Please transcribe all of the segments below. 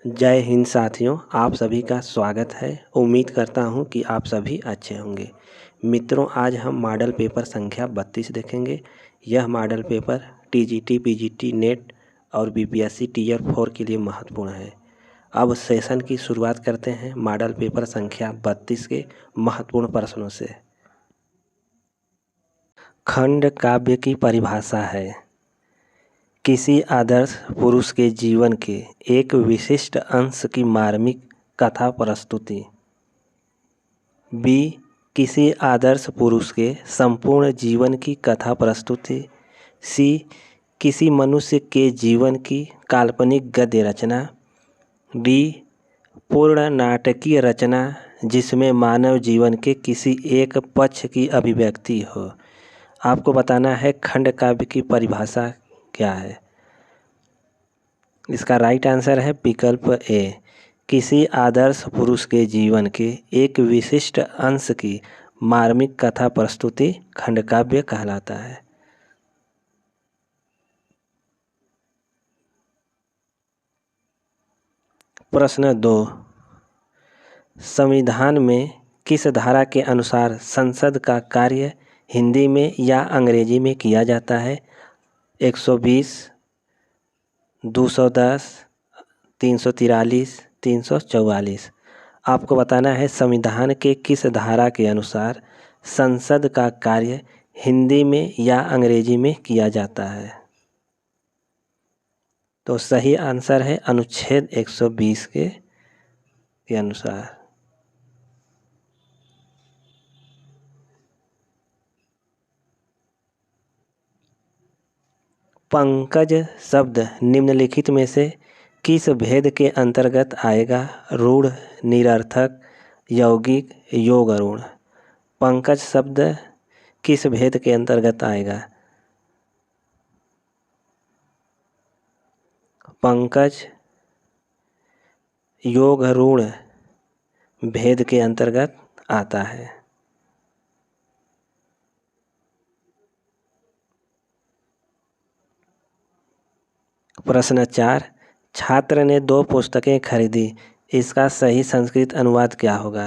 जय हिंद साथियों, आप सभी का स्वागत है। उम्मीद करता हूं कि आप सभी अच्छे होंगे। मित्रों, आज हम मॉडल पेपर संख्या 32 देखेंगे। यह model paper TGT, PGT, net और बीपीएससी टीयर 4 के लिए महत्वपूर्ण है। अब सेशन की शुरुआत करते हैं मॉडल पेपर संख्या 32 के महत्वपूर्ण प्रश्नों से। खंड काव्य की परिभाषा है किसी आदर्श पुरुष के जीवन के एक विशिष्ट अंश की मार्मिक कथा प्रस्तुति। बी, किसी आदर्श पुरुष के संपूर्ण जीवन की कथा प्रस्तुति। सी, किसी मनुष्य के जीवन की काल्पनिक गद्य रचना। डी, पूर्ण नाटकीय रचना जिसमें मानव जीवन के किसी एक पक्ष की अभिव्यक्ति हो। आपको बताना है खंड काव्य की परिभाषा क्या है। इसका राइट आंसर है विकल्प ए, किसी आदर्श पुरुष के जीवन के एक विशिष्ट अंश की मार्मिक कथा प्रस्तुति खंड काव्य कहलाता है। प्रश्न 2, संविधान में किस धारा के अनुसार संसद का कार्य हिंदी में या अंग्रेजी में किया जाता है। 120, 210, 343, 344। आपको बताना है संविधान के किस धारा के अनुसार संसद का कार्य हिंदी में या अंग्रेजी में किया जाता है। तो सही आंसर है अनुच्छेद 120 के अनुसार। पंकज शब्द निम्नलिखित में से किस भेद के अंतर्गत आएगा। रूढ़, निरर्थक, यौगिक, योग अरूढ़। पंकज शब्द किस भेद के अंतर्गत आएगा। पंकज योग ऋण भेद के अंतर्गत आता है। प्रश्न 4, छात्र ने 2 पुस्तकें खरीदी, इसका सही संस्कृत अनुवाद क्या होगा।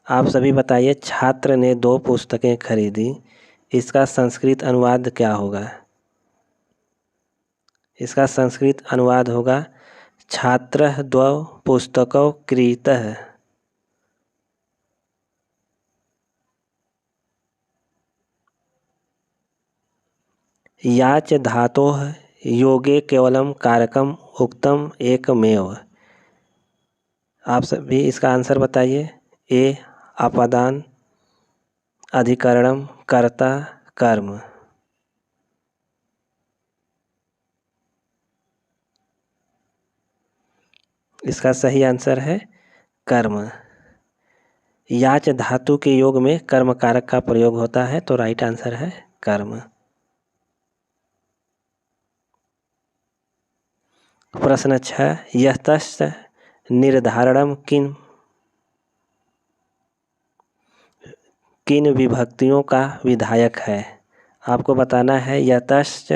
आप सभी बताइए, छात्र ने 2 पुस्तकें खरीदी, इसका संस्कृत अनुवाद क्या होगा। इसका संस्कृत अनुवाद होगा छात्रः 2 पुस्तकौ क्रीतः। याच धातोः योगे केवलम कारकम उक्तम एकमेव। आप सभी इसका आंसर बताइए। ए, आपादान, अधिकरणम, कर्ता, कर्म। इसका सही आंसर है कर्म। याच धातु के योग में कर्म कारक का प्रयोग होता है, तो राइट आंसर है कर्म। प्रश्न 6, यतश्च निर्धारणम किन विभक्तियों का विधायक है। आपको बताना है यतश्च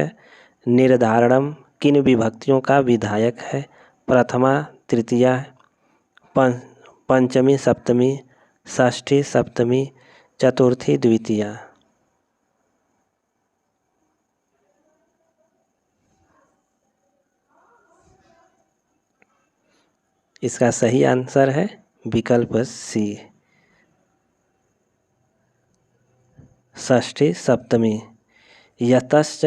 निर्धारणम किन विभक्तियों का विधायक है। प्रथमा, तृतीया, पंचमी, सप्तमी, षष्ठी, सप्तमी, चतुर्थी, द्वितीया। इसका सही आंसर है विकल्प सी, षष्ठी, सप्तमी। यतश्च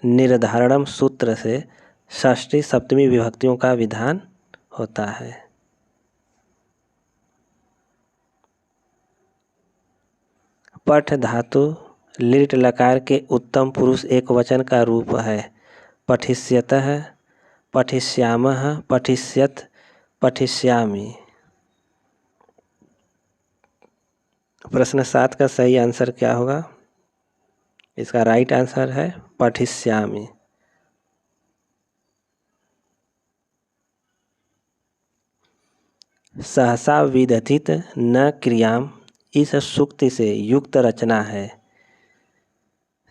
निर्धारणम सूत्र से षष्ठी सप्तमी विभक्तियों का विधान होता है। पठ धातु लिट लकार के उत्तम पुरुष एक वचन का रूप है। पठिष्यतः, पठिष्यामः, पठिष्यत, पठिष्यामि। प्रश्न 7 का सही आंसर क्या होगा। इसका राइट आंसर है पठिष्यामि। सहसा विदथित न क्रियाम, इस सूक्ति से युक्त रचना है।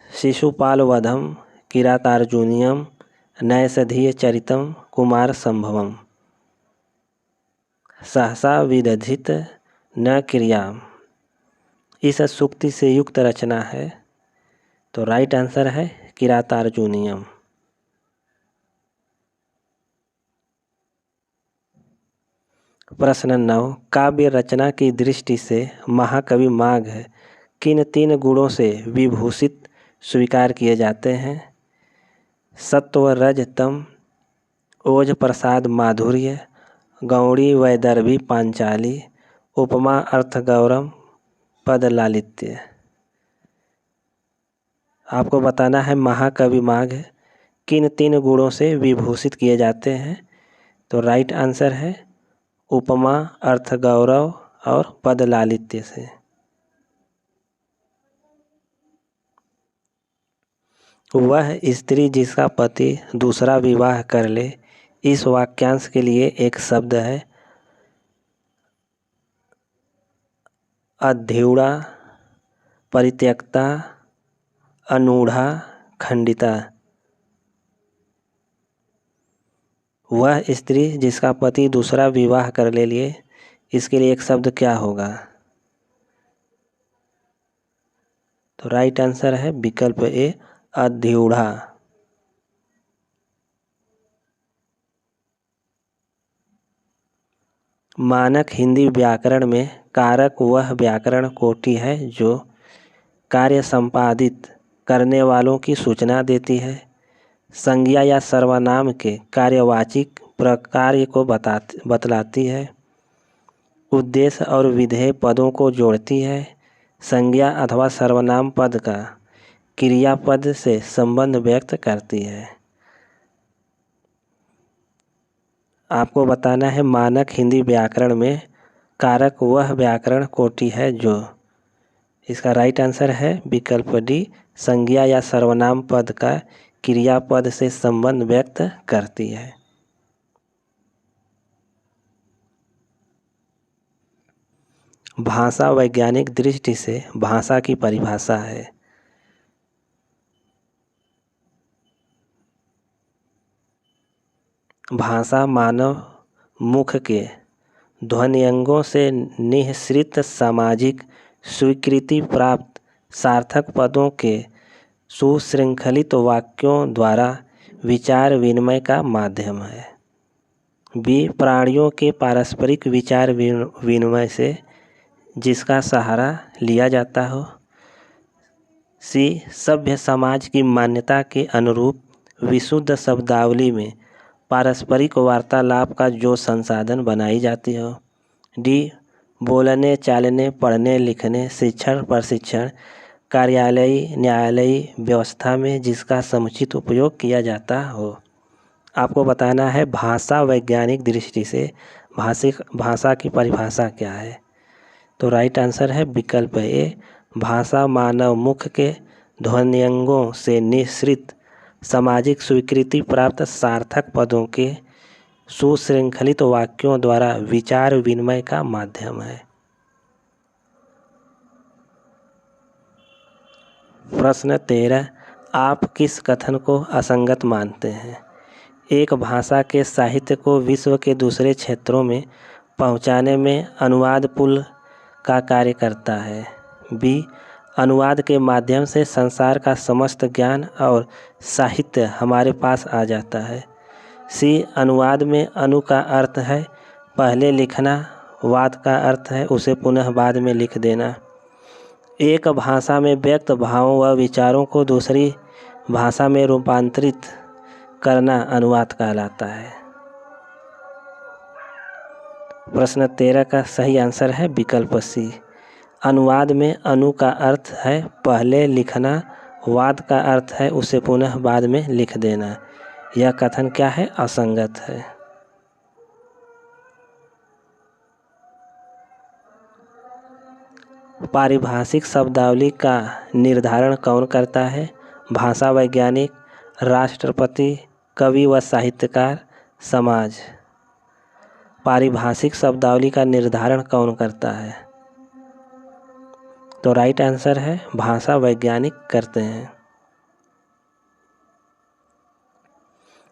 शिशुपाल वधम, किरातार्जुनीयम, नैषधीय चरितम, कुमार संभवम। सहसा विदधित न क्रियाम। इस सूक्ति से युक्त रचना है। तो राइट आंसर है किरातार्जुनीयम। प्रश्न 9, काव्य रचना की दृष्टि से महाकवि माघ किन 3 गुणों से विभूषित स्वीकार किए जाते हैं? सत्व रज तम, ओज प्रसाद माधुर्य, गौड़ी वैदर्भी पांचाली, उपमा अर्थ गौरम, पद लालित्य। आपको बताना है महाकवि माघ किन 3 गुणों से विभूषित किए जाते हैं। तो राइट आंसर है उपमा, अर्थ गौरव और पद लालित्य से। वह स्त्री जिसका पति दूसरा विवाह कर ले, इस वाक्यांश के लिए एक शब्द है अध्युड़ा, परित्यक्ता, अनूढ़ा, खंडिता। वह स्त्री जिसका पति दूसरा विवाह कर ले लिए, इसके लिए एक शब्द क्या होगा? तो राइट आंसर है विकल्प ए अध्युढ़ा। मानक हिंदी व्याकरण में कारक वह व्याकरण कोटि है जो कार्य संपादित करने वालों की सूचना देती है, संज्ञा या सर्वनाम के कार्यवाचिक प्रकार को बतलाती है, उद्देश्य और विधेय पदों को जोड़ती है, संज्ञा अथवा सर्वनाम पद का क्रियापद से संबंध व्यक्त करती है। आपको बताना है मानक हिंदी व्याकरण में कारक वह व्याकरण कोटि है जो। इसका राइट आंसर है विकल्प डी, संज्ञा या सर्वनाम पद का क्रियापद से संबंध व्यक्त करती है। भाषा वैज्ञानिक दृष्टि से भाषा की परिभाषा है। भाषा मानव मुख के ध्वन्यंगों से निःसृत सामाजिक स्वीकृति प्राप्त सार्थक पदों के सुशृंखलित वाक्यों द्वारा विचार विनिमय का माध्यम है। बी, प्राणियों के पारस्परिक विचार विनिमय से जिसका सहारा लिया जाता हो। सी, सभ्य समाज की मान्यता के अनुरूप विशुद्ध शब्दावली में पारस्परिक वार्तालाप का जो संसाधन बनाई जाती हो। डी, बोलने चालने पढ़ने लिखने शिक्षण प्रशिक्षण कार्यालयी न्यायालयी व्यवस्था में जिसका समुचित उपयोग किया जाता हो। आपको बताना है भाषा वैज्ञानिक दृष्टि से भाषा की परिभाषा क्या है। तो राइट आंसर है विकल्प ए, भाषा मानव मुख के ध्वन्यंगों से निःसृत सामाजिक स्वीकृति प्राप्त सार्थक पदों के सुशृंखलित वाक्यों द्वारा विचार विनिमय का माध्यम है। प्रश्न 13, आप किस कथन को असंगत मानते हैं? एक भाषा के साहित्य को विश्व के दूसरे क्षेत्रों में पहुंचाने में अनुवाद पुल का कार्य करता है। बी, अनुवाद के माध्यम से संसार का समस्त ज्ञान और साहित्य हमारे पास आ जाता है। सी, अनुवाद में अनु का अर्थ है पहले लिखना, वाद का अर्थ है उसे पुनः बाद में लिख देना। एक भाषा में व्यक्त भावों व विचारों को दूसरी भाषा में रूपांतरित करना अनुवाद कहलाता है। प्रश्न 13 का सही आंसर है विकल्प सी, अनुवाद में अनु का अर्थ है पहले लिखना, वाद का अर्थ है उसे पुनः बाद में लिख देना। यह कथन क्या है? असंगत है। पारिभाषिक शब्दावली का निर्धारण कौन करता है? भाषा वैज्ञानिक, राष्ट्रपति, कवि व साहित्यकार, समाज। पारिभाषिक शब्दावली का निर्धारण कौन करता है? तो राइट आंसर है भाषा वैज्ञानिक करते हैं।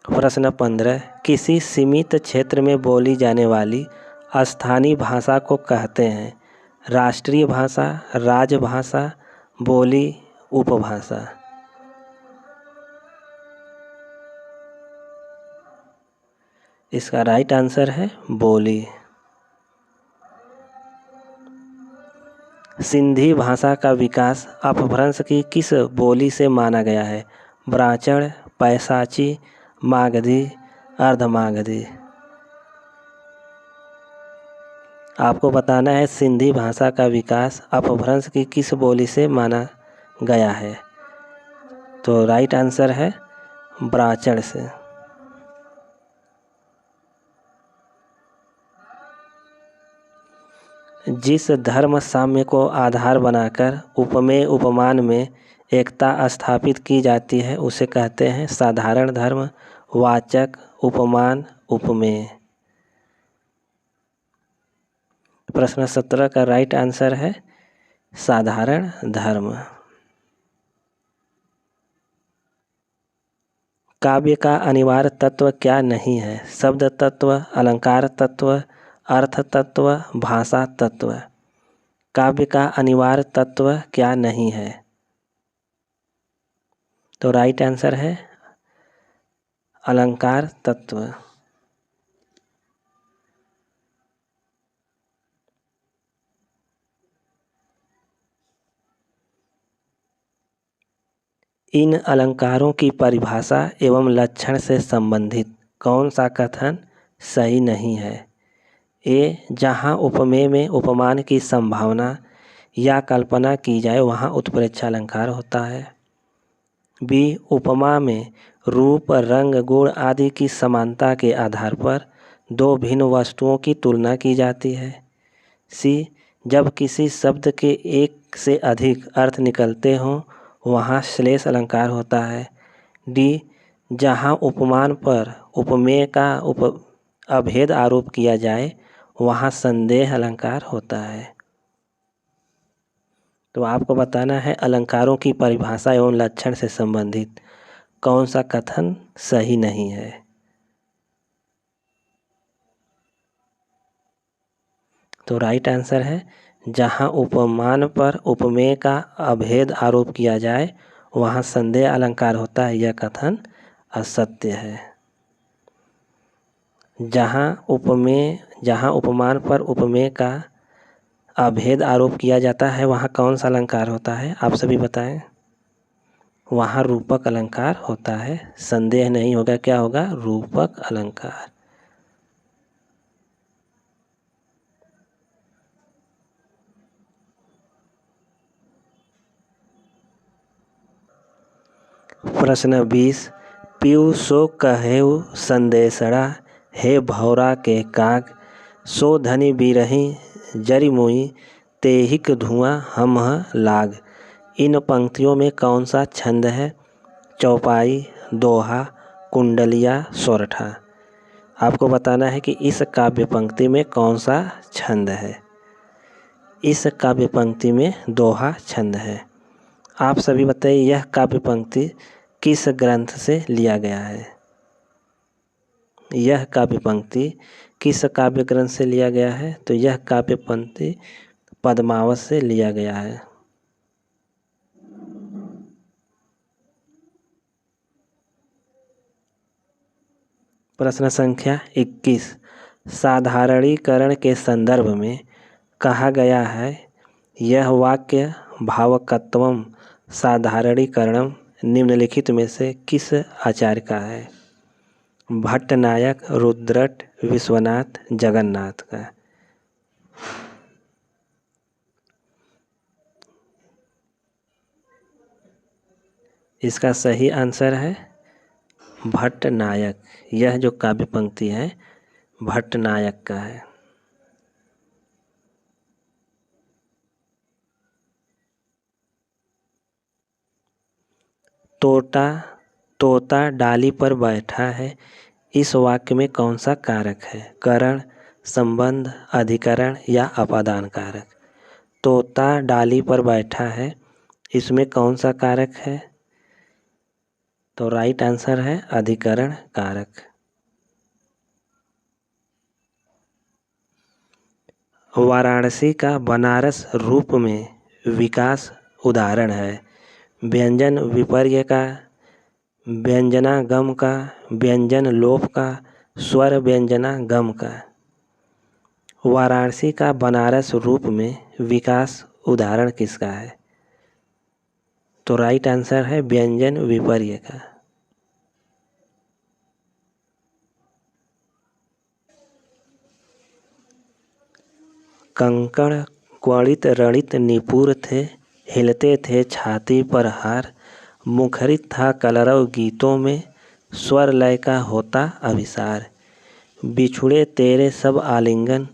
प्रश्न 15, किसी सीमित क्षेत्र में बोली जाने वाली स्थानीय भाषा को कहते हैं? राष्ट्रीय भाषा, राजभाषा, बोली, उपभाषा। इसका राइट आंसर है बोली। सिंधी भाषा का विकास अपभ्रंश की किस बोली से माना गया है? ब्राह्मण, पैशाची, मागधी, अर्धमागधी। आपको बताना है सिंधी भाषा का विकास अपभ्रंश की किस बोली से माना गया है? तो राइट आंसर है ब्राह्मण से। जिस धर्म साम्य को आधार बनाकर उपमेय उपमान में एकता स्थापित की जाती है उसे कहते हैं साधारण धर्म, वाचक, उपमान, उपमेय। प्रश्न 17 का राइट आंसर है साधारण धर्म। काव्य का अनिवार्य तत्व क्या नहीं है? शब्द तत्व, अलंकार तत्व, अर्थ तत्व, भाषा तत्व। काव्य का अनिवार्य तत्व क्या नहीं है? तो राइट आंसर है अलंकार तत्व। इन अलंकारों की परिभाषा एवं लक्षण से संबंधित कौन सा कथन सही नहीं है? ए, जहाँ उपमेय में उपमान की संभावना या कल्पना की जाए वहाँ उत्प्रेक्षा अलंकार होता है। बी, उपमा में रूप, रंग, गुण आदि की समानता के आधार पर दो भिन्न वस्तुओं की तुलना की जाती है। सी, जब किसी शब्द के एक से अधिक अर्थ निकलते हों वहाँ श्लेष अलंकार होता है। डी, जहाँ उपमान पर उपमेय का अभेद आरोप किया जाए वहाँ संदेह अलंकार होता है। तो आपको बताना है अलंकारों की परिभाषा एवं लक्षण से संबंधित कौन सा कथन सही नहीं है? तो राइट आंसर है जहाँ उपमान पर उपमेय का अभेद आरोप किया जाए वहाँ संदेह अलंकार होता है, यह कथन असत्य है। जहाँ उपमान पर उपमेय का अभेद आरोप किया जाता है वहाँ कौन सा अलंकार होता है? आप सभी बताएं। वहाँ रूपक अलंकार होता है। संदेह नहीं होगा, क्या होगा? रूपक अलंकार। प्रश्न 20, पीऊ सो कहेऊ संदेशड़ा, हे भौरा के काग, सो धनी बिरही जरी मुई, तेहिक धुआं हमह लाग। इन पंक्तियों में कौन सा छंद है? चौपाई, दोहा, कुंडलिया, सोरठा। आपको बताना है कि इस काव्य पंक्ति में कौन सा छंद है। इस काव्य पंक्ति में दोहा छंद है। आप सभी बताइए यह काव्य पंक्ति किस ग्रंथ से लिया गया है? यह काव्य पंक्ति किस काव्य ग्रंथ से लिया गया है? तो यह काव्य पंक्ति पद्मावत से लिया गया है। प्रश्न संख्या 21, साधारणीकरण के संदर्भ में कहा गया है यह वाक्य भावकत्वम साधारणीकरणम निम्नलिखित में से किस आचार्य का है? भट्टनायक, रुद्रट, विश्वनाथ, जगन्नाथ का। इसका सही आंसर है भट्टनायक। यह जो काव्य पंक्ति है भट्टनायक का है। तोता डाली पर बैठा है, इस वाक्य में कौन सा कारक है? करण, संबंध, अधिकरण या अपादान कारक। तोता डाली पर बैठा है, इसमें कौन सा कारक है? तो राइट आंसर है अधिकरण कारक। वाराणसी का बनारस रूप में विकास उदाहरण है। व्यंजन विपर्य का, व्यंजनागम का, व्यंजन लोप का, स्वर व्यंजनागम का। वाराणसी का बनारस रूप में विकास उदाहरण किसका है? तो राइट आंसर है व्यंजन विपर्य का। कंकण क्वणित रणित निपुर थे, हिलते थे छाती पर हार। मुखरित था कलरव गीतों में, स्वर लय का होता अभिसार। बिछुड़े तेरे सब आलिंगन,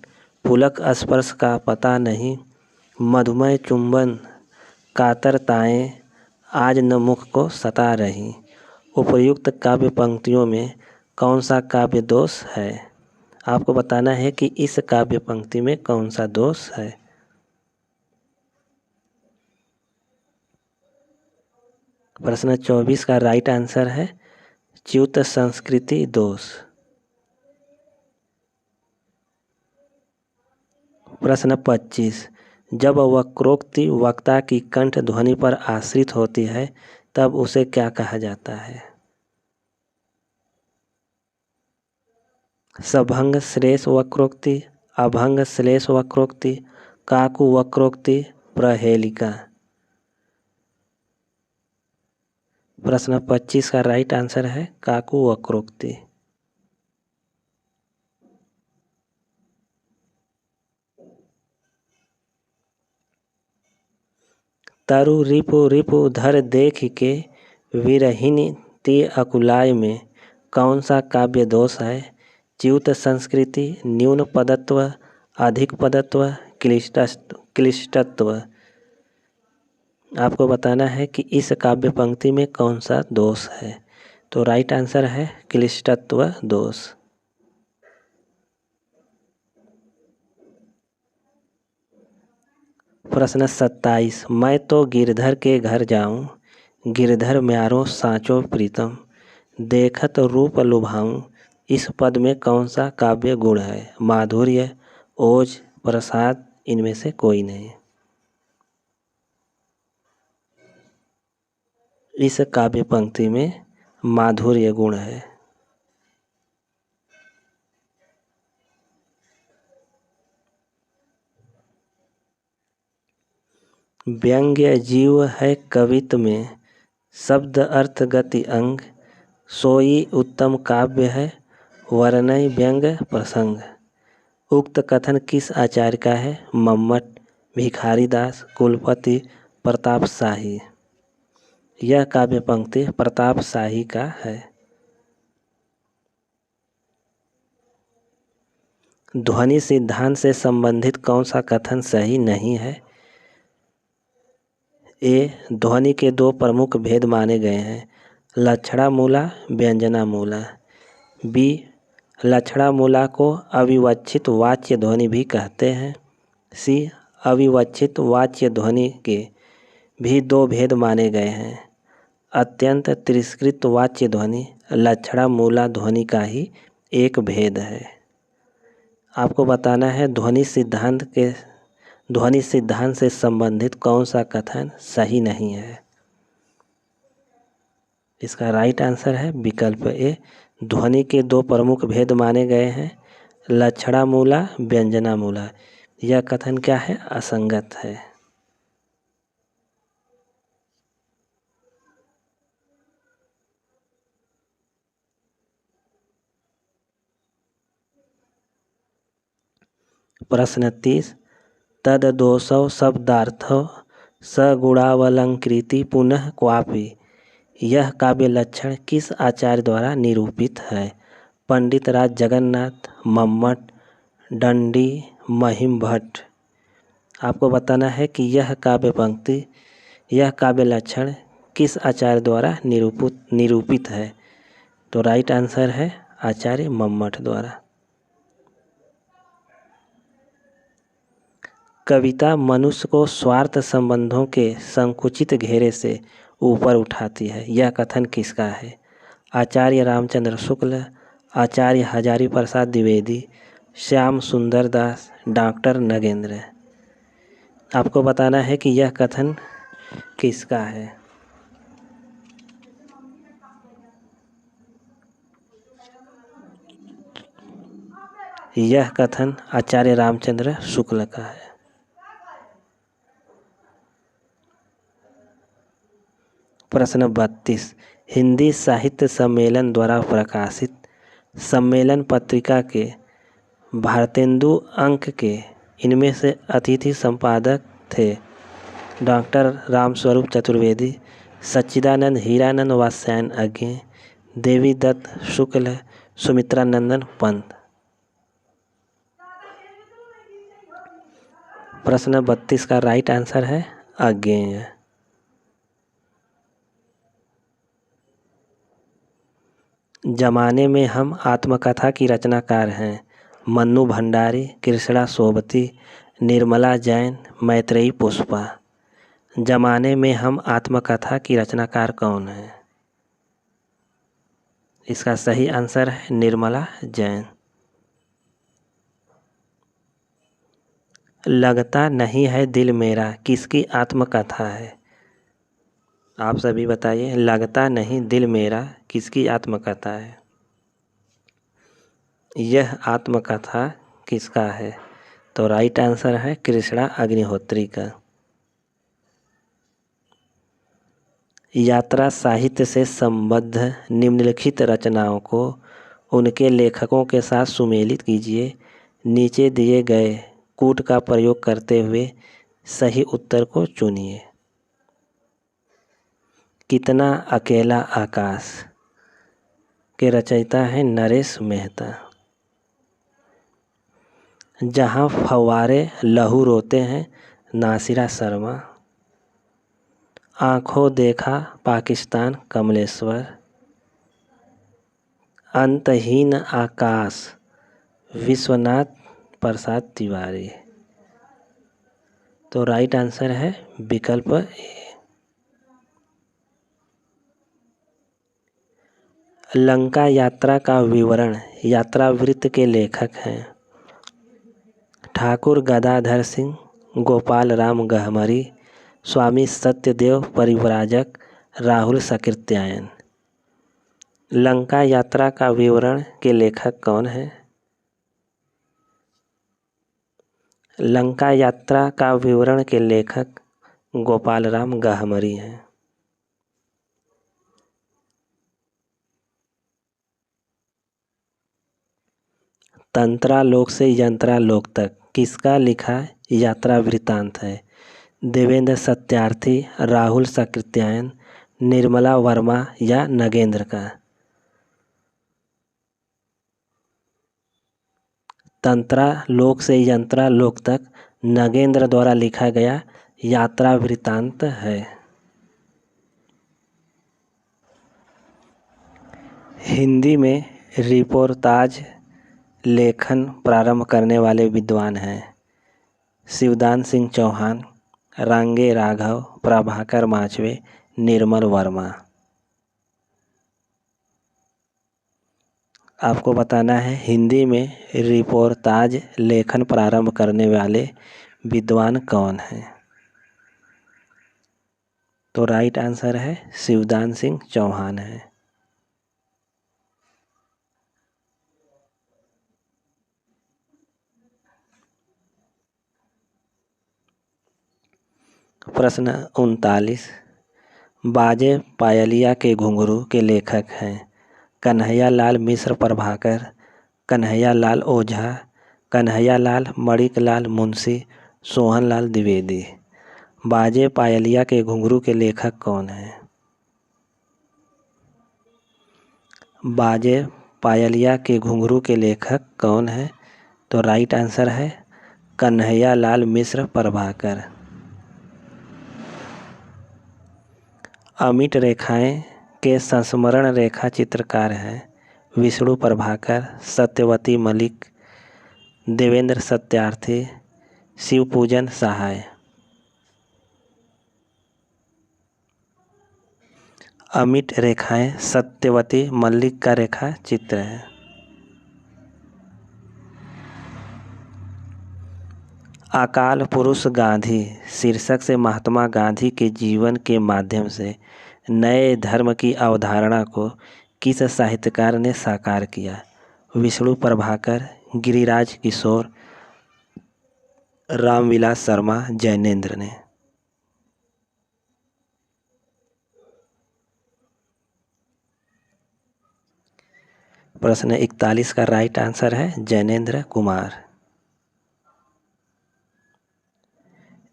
पुलक स्पर्श का पता नहीं। मधुमय चुंबन कातरताएं, आज न मुख को सता रही। उपर्युक्त काव्य पंक्तियों में कौन सा काव्य दोष है? आपको बताना है कि इस काव्य पंक्ति में कौन सा दोष है। प्रश्न 24 का राइट आंसर है च्युत संस्कृति दोष। प्रश्न 25, जब वक्रोक्ति वक्ता की कंठ ध्वनि पर आश्रित होती है तब उसे क्या कहा जाता है? सभंग श्लेष वक्रोक्ति, अभंग श्लेष वक्रोक्ति, काकु वक्रोक्ति, प्रहेलिका। प्रश्न 25 का राइट आंसर है काकु वक्रोक्ति। तरु रिपु रिपु धर देख के, विरहिनी ते अकुलाय में कौन सा काव्य दोष है? च्युत संस्कृति, न्यून पदत्व, अधिक पदत्व, क्लिष्टत्व। आपको बताना है कि इस काव्य पंक्ति में कौन सा दोष है। तो राइट आंसर है क्लिष्टत्व दोष। प्रश्न 27, मैं तो गिरधर के घर जाऊं, गिरधर म्यारो सांचो प्रीतम, देखत रूप लुभाऊं। इस पद में कौन सा काव्य गुण है? माधुर्य, ओज, प्रसाद, इनमें से कोई नहीं। इस काव्य पंक्ति में माधुर्य गुण है। व्यंग्य जीव है कवित्व में, शब्द अर्थ गति अंग। सोई उत्तम काव्य है, वर्णय व्यंग प्रसंग। उक्त कथन किस आचार्य का है? मम्मट, भिखारीदास, कुलपति, प्रताप शाही। यह काव्य पंक्ति प्रताप शाही का है। ध्वनि सिद्धांत से संबंधित कौन सा कथन सही नहीं है? ए, ध्वनि के दो प्रमुख भेद माने गए हैं, लक्षणा मूला, व्यंजना मूला। बी, लक्षणा मूला को अविवक्षित वाच्य ध्वनि भी कहते हैं। सी, अविवक्षित वाच्य ध्वनि के भी दो भेद माने गए हैं, अत्यंत तिरस्कृत वाच्य ध्वनि लक्षणा मूला ध्वनि का ही एक भेद है। आपको बताना है ध्वनि सिद्धांत से संबंधित कौन सा कथन सही नहीं है। इसका राइट आंसर है विकल्प ए, ध्वनि के दो प्रमुख भेद माने गए हैं, लक्षणा मूला, व्यंजना मूला। यह कथन क्या है? असंगत है। प्रश्न 30, तद दोषौ शब्दार्थो सगुणावलंकृति पुनः क्वापि। यह काव्य लक्षण किस आचार्य द्वारा निरूपित है? पंडित राज जगन्नाथ, मम्मट, दंडी, महिम भट्ट। आपको बताना है कि यह काव्य लक्षण किस आचार्य द्वारा निरूपित है। तो राइट आंसर है आचार्य मम्मट द्वारा। कविता मनुष्य को स्वार्थ संबंधों के संकुचित घेरे से ऊपर उठाती है। यह कथन किसका है? आचार्य रामचंद्र शुक्ल, आचार्य हजारी प्रसाद द्विवेदी, श्याम सुंदर दास, डॉक्टर नगेंद्र। आपको बताना है कि यह कथन किसका है। यह कथन आचार्य रामचंद्र शुक्ल का है। प्रश्न 32। हिंदी साहित्य सम्मेलन द्वारा प्रकाशित सम्मेलन पत्रिका के भारतेंदु अंक के इनमें से अतिथि संपादक थे डॉक्टर रामस्वरूप चतुर्वेदी, सच्चिदानंद हीरानंद वात्स्यायन अज्ञे, देवी दत्त शुक्ल, सुमित्रानंदन पंत। प्रश्न 32 का राइट आंसर है अज्ञेय। जमाने में हम आत्मकथा की रचनाकार हैं। मन्नू भंडारी, कृष्णा सोबती, निर्मला जैन, मैत्रेयी पुष्पा। जमाने में हम आत्मकथा की रचनाकार कौन है? इसका सही आंसर है निर्मला जैन। लगता नहीं है दिल मेरा किसकी आत्मकथा है? आप सभी बताइए, लगता नहीं दिल मेरा किसकी आत्मकथा है? यह आत्मकथा किसका है? तो राइट आंसर है कृष्णा अग्निहोत्री का। यात्रा साहित्य से संबद्ध निम्नलिखित रचनाओं को उनके लेखकों के साथ सुमेलित कीजिए। नीचे दिए गए कूट का प्रयोग करते हुए सही उत्तर को चुनिए। कितना अकेला आकाश के रचयिता हैं नरेश मेहता। जहाँ फव्वारे लहू रोते हैं नासिरा शर्मा। आंखों देखा पाकिस्तान कमलेश्वर। अंतहीन आकाश विश्वनाथ प्रसाद तिवारी। तो राइट आंसर है विकल्प ए। लंका यात्रा का विवरण यात्रावृत्त के लेखक हैं ठाकुर गदाधर सिंह, गोपाल राम गहमरी, स्वामी सत्यदेव परिव्राजक, राहुल सकृत्यायन। लंका यात्रा का विवरण के लेखक कौन है? लंका यात्रा का विवरण के लेखक गोपाल राम गहमरी हैं। तंत्रालोक से यंत्रालोक तक किसका लिखा यात्रा वृत्तांत है? देवेंद्र सत्यार्थी, राहुल सकृत्यायन, निर्मला वर्मा या नगेंद्र का? तंत्रालोक से यंत्रालोक तक नगेंद्र द्वारा लिखा गया यात्रा वृत्तांत है। हिंदी में रिपोर्ताज लेखन प्रारंभ करने वाले विद्वान हैं शिवदान सिंह चौहान, रांगे राघव, प्रभाकर माचवे, निर्मल वर्मा। आपको बताना है हिंदी में रिपोर्ताज लेखन प्रारंभ करने वाले विद्वान कौन हैं? तो राइट आंसर है शिवदान सिंह चौहान है। प्रश्न 39। बाजे पायलिया के घुंघरू के लेखक हैं कन्हैया लाल मिश्र प्रभाकर, कन्हैया लाल ओझा, कन्हैया लाल मणिक लाल मुंशी, सोहन लाल द्विवेदी। बाजे पायलिया के घुंघरू के लेखक कौन हैं? बाजे पायलिया के घुंघरू के लेखक कौन है? तो राइट आंसर है कन्हैया लाल मिश्र प्रभाकर। अमिट रेखाएं के संस्मरण रेखा चित्रकार हैं विष्णु प्रभाकर, सत्यवती मलिक, देवेंद्र सत्यार्थी, शिवपूजन सहाय। अमिट रेखाएं सत्यवती मलिक का रेखा चित्र है। अकाल पुरुष गांधी शीर्षक से महात्मा गांधी के जीवन के माध्यम से नए धर्म की अवधारणा को किस साहित्यकार ने साकार किया? विष्णु प्रभाकर, गिरिराज किशोर, रामविलास शर्मा, जैनेंद्र ने। प्रश्न 41 का राइट आंसर है जैनेंद्र कुमार।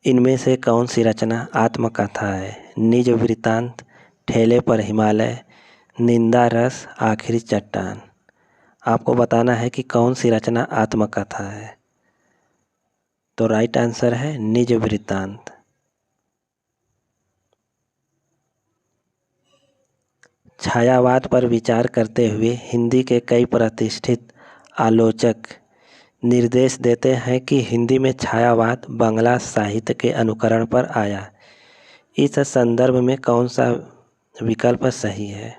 इनमें से कौन सी रचना आत्मकथा है? निज वृत्तांत, ठेले पर हिमालय, निंदा रस, आखिरी चट्टान। आपको बताना है कि कौन सी रचना आत्मकथा है। तो राइट आंसर है निज वृत्तांत। छायावाद पर विचार करते हुए हिंदी के कई प्रतिष्ठित आलोचक निर्देश देते हैं कि हिंदी में छायावाद बांग्ला साहित्य के अनुकरण पर आया। इस संदर्भ में कौन सा विकल्प सही है?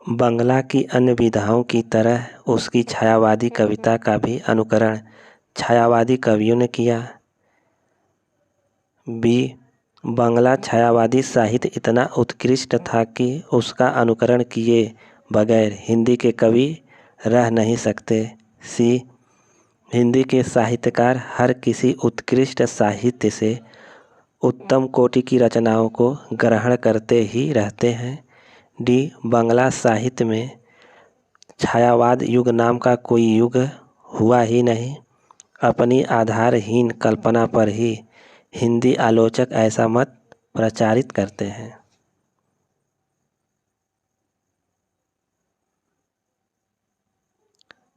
बांग्ला की अन्य विधाओं की तरह उसकी छायावादी कविता का भी अनुकरण छायावादी कवियों ने किया। बी, बांग्ला छायावादी साहित्य इतना उत्कृष्ट था कि उसका अनुकरण किए बगैर हिंदी के कवि रह नहीं सकते। सी, हिंदी के साहित्यकार हर किसी उत्कृष्ट साहित्य से उत्तम कोटि की रचनाओं को ग्रहण करते ही रहते हैं। डी, बांग्ला साहित्य में छायावाद युग नाम का कोई युग हुआ ही नहीं। अपनी आधारहीन कल्पना पर ही हिंदी आलोचक ऐसा मत प्रचारित करते हैं।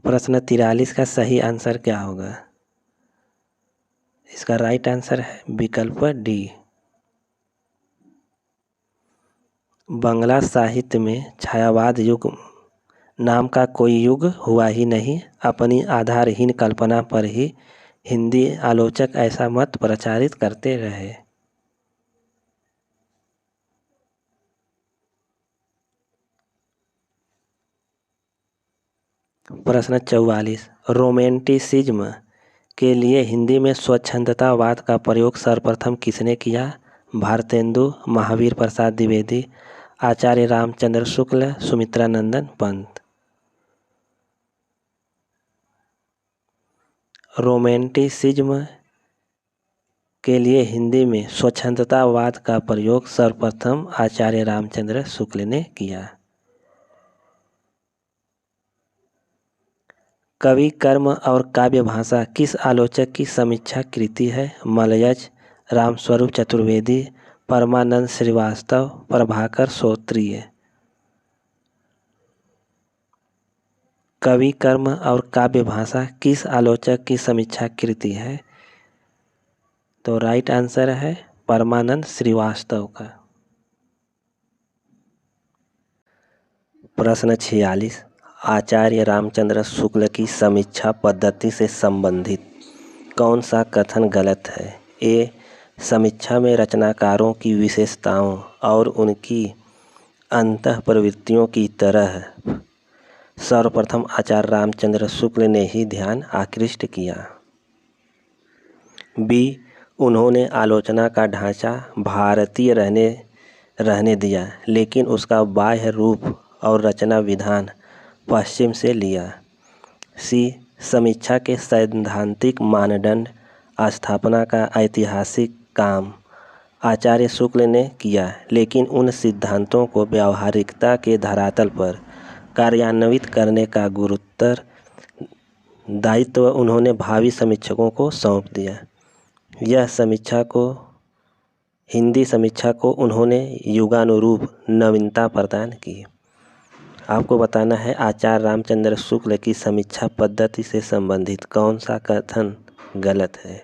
प्रश्न 43 का सही आंसर क्या होगा? इसका राइट आंसर है विकल्प डी। बांग्ला साहित्य में छायावाद युग नाम का कोई युग हुआ ही नहीं। अपनी आधारहीन कल्पना पर ही हिंदी आलोचक ऐसा मत प्रचारित करते रहे। प्रश्न 44, रोमेंटिसिज्म के लिए हिंदी में स्वच्छंदतावाद का प्रयोग सर्वप्रथम किसने किया? भारतेंदु, महावीर प्रसाद द्विवेदी, आचार्य रामचंद्र शुक्ल, सुमित्रानंदन पंत। रोमेंटिसिज्म के लिए हिंदी में स्वच्छंदतावाद का प्रयोग सर्वप्रथम आचार्य रामचंद्र शुक्ल ने किया। कवि कर्म और काव्य भाषा किस आलोचक की समीक्षा कृति है? मलयज, रामस्वरूप चतुर्वेदी, परमानंद श्रीवास्तव, प्रभाकर श्रोत्रिय। कवि कर्म और काव्य भाषा किस आलोचक की समीक्षा कृति है? तो राइट आंसर है परमानंद श्रीवास्तव का। प्रश्न 46, आचार्य रामचंद्र शुक्ल की समीक्षा पद्धति से संबंधित कौन सा कथन गलत है? ए, समीक्षा में रचनाकारों की विशेषताओं और उनकी अंतःप्रवृत्तियों की तरह सर्वप्रथम आचार्य रामचंद्र शुक्ल ने ही ध्यान आकृष्ट किया। बी, उन्होंने आलोचना का ढांचा भारतीय रहने दिया लेकिन उसका बाह्य रूप और रचना विधान पश्चिम से लिया। सी, समीक्षा के सैद्धांतिक मानदंड स्थापना का ऐतिहासिक काम आचार्य शुक्ल ने किया लेकिन उन सिद्धांतों को व्यावहारिकता के धरातल पर कार्यान्वित करने का गुरुतर दायित्व उन्होंने भावी समीक्षकों को सौंप दिया। यह हिंदी समीक्षा को उन्होंने युगानुरूप नवीनता प्रदान की। आपको बताना है आचार्य रामचंद्र शुक्ल की समीक्षा पद्धति से संबंधित कौन सा कथन गलत है?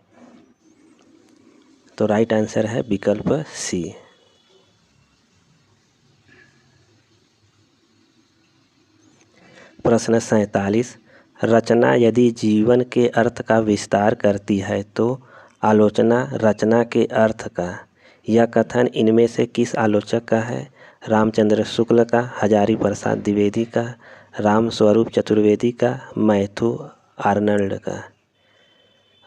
तो राइट आंसर है विकल्प सी। प्रश्न 47, रचना यदि जीवन के अर्थ का विस्तार करती है तो आलोचना रचना के अर्थ का। यह कथन इनमें से किस आलोचक का है? रामचंद्र शुक्ल का, हजारी प्रसाद द्विवेदी का, रामस्वरूप चतुर्वेदी का, मैथ्यू आर्नल्ड का।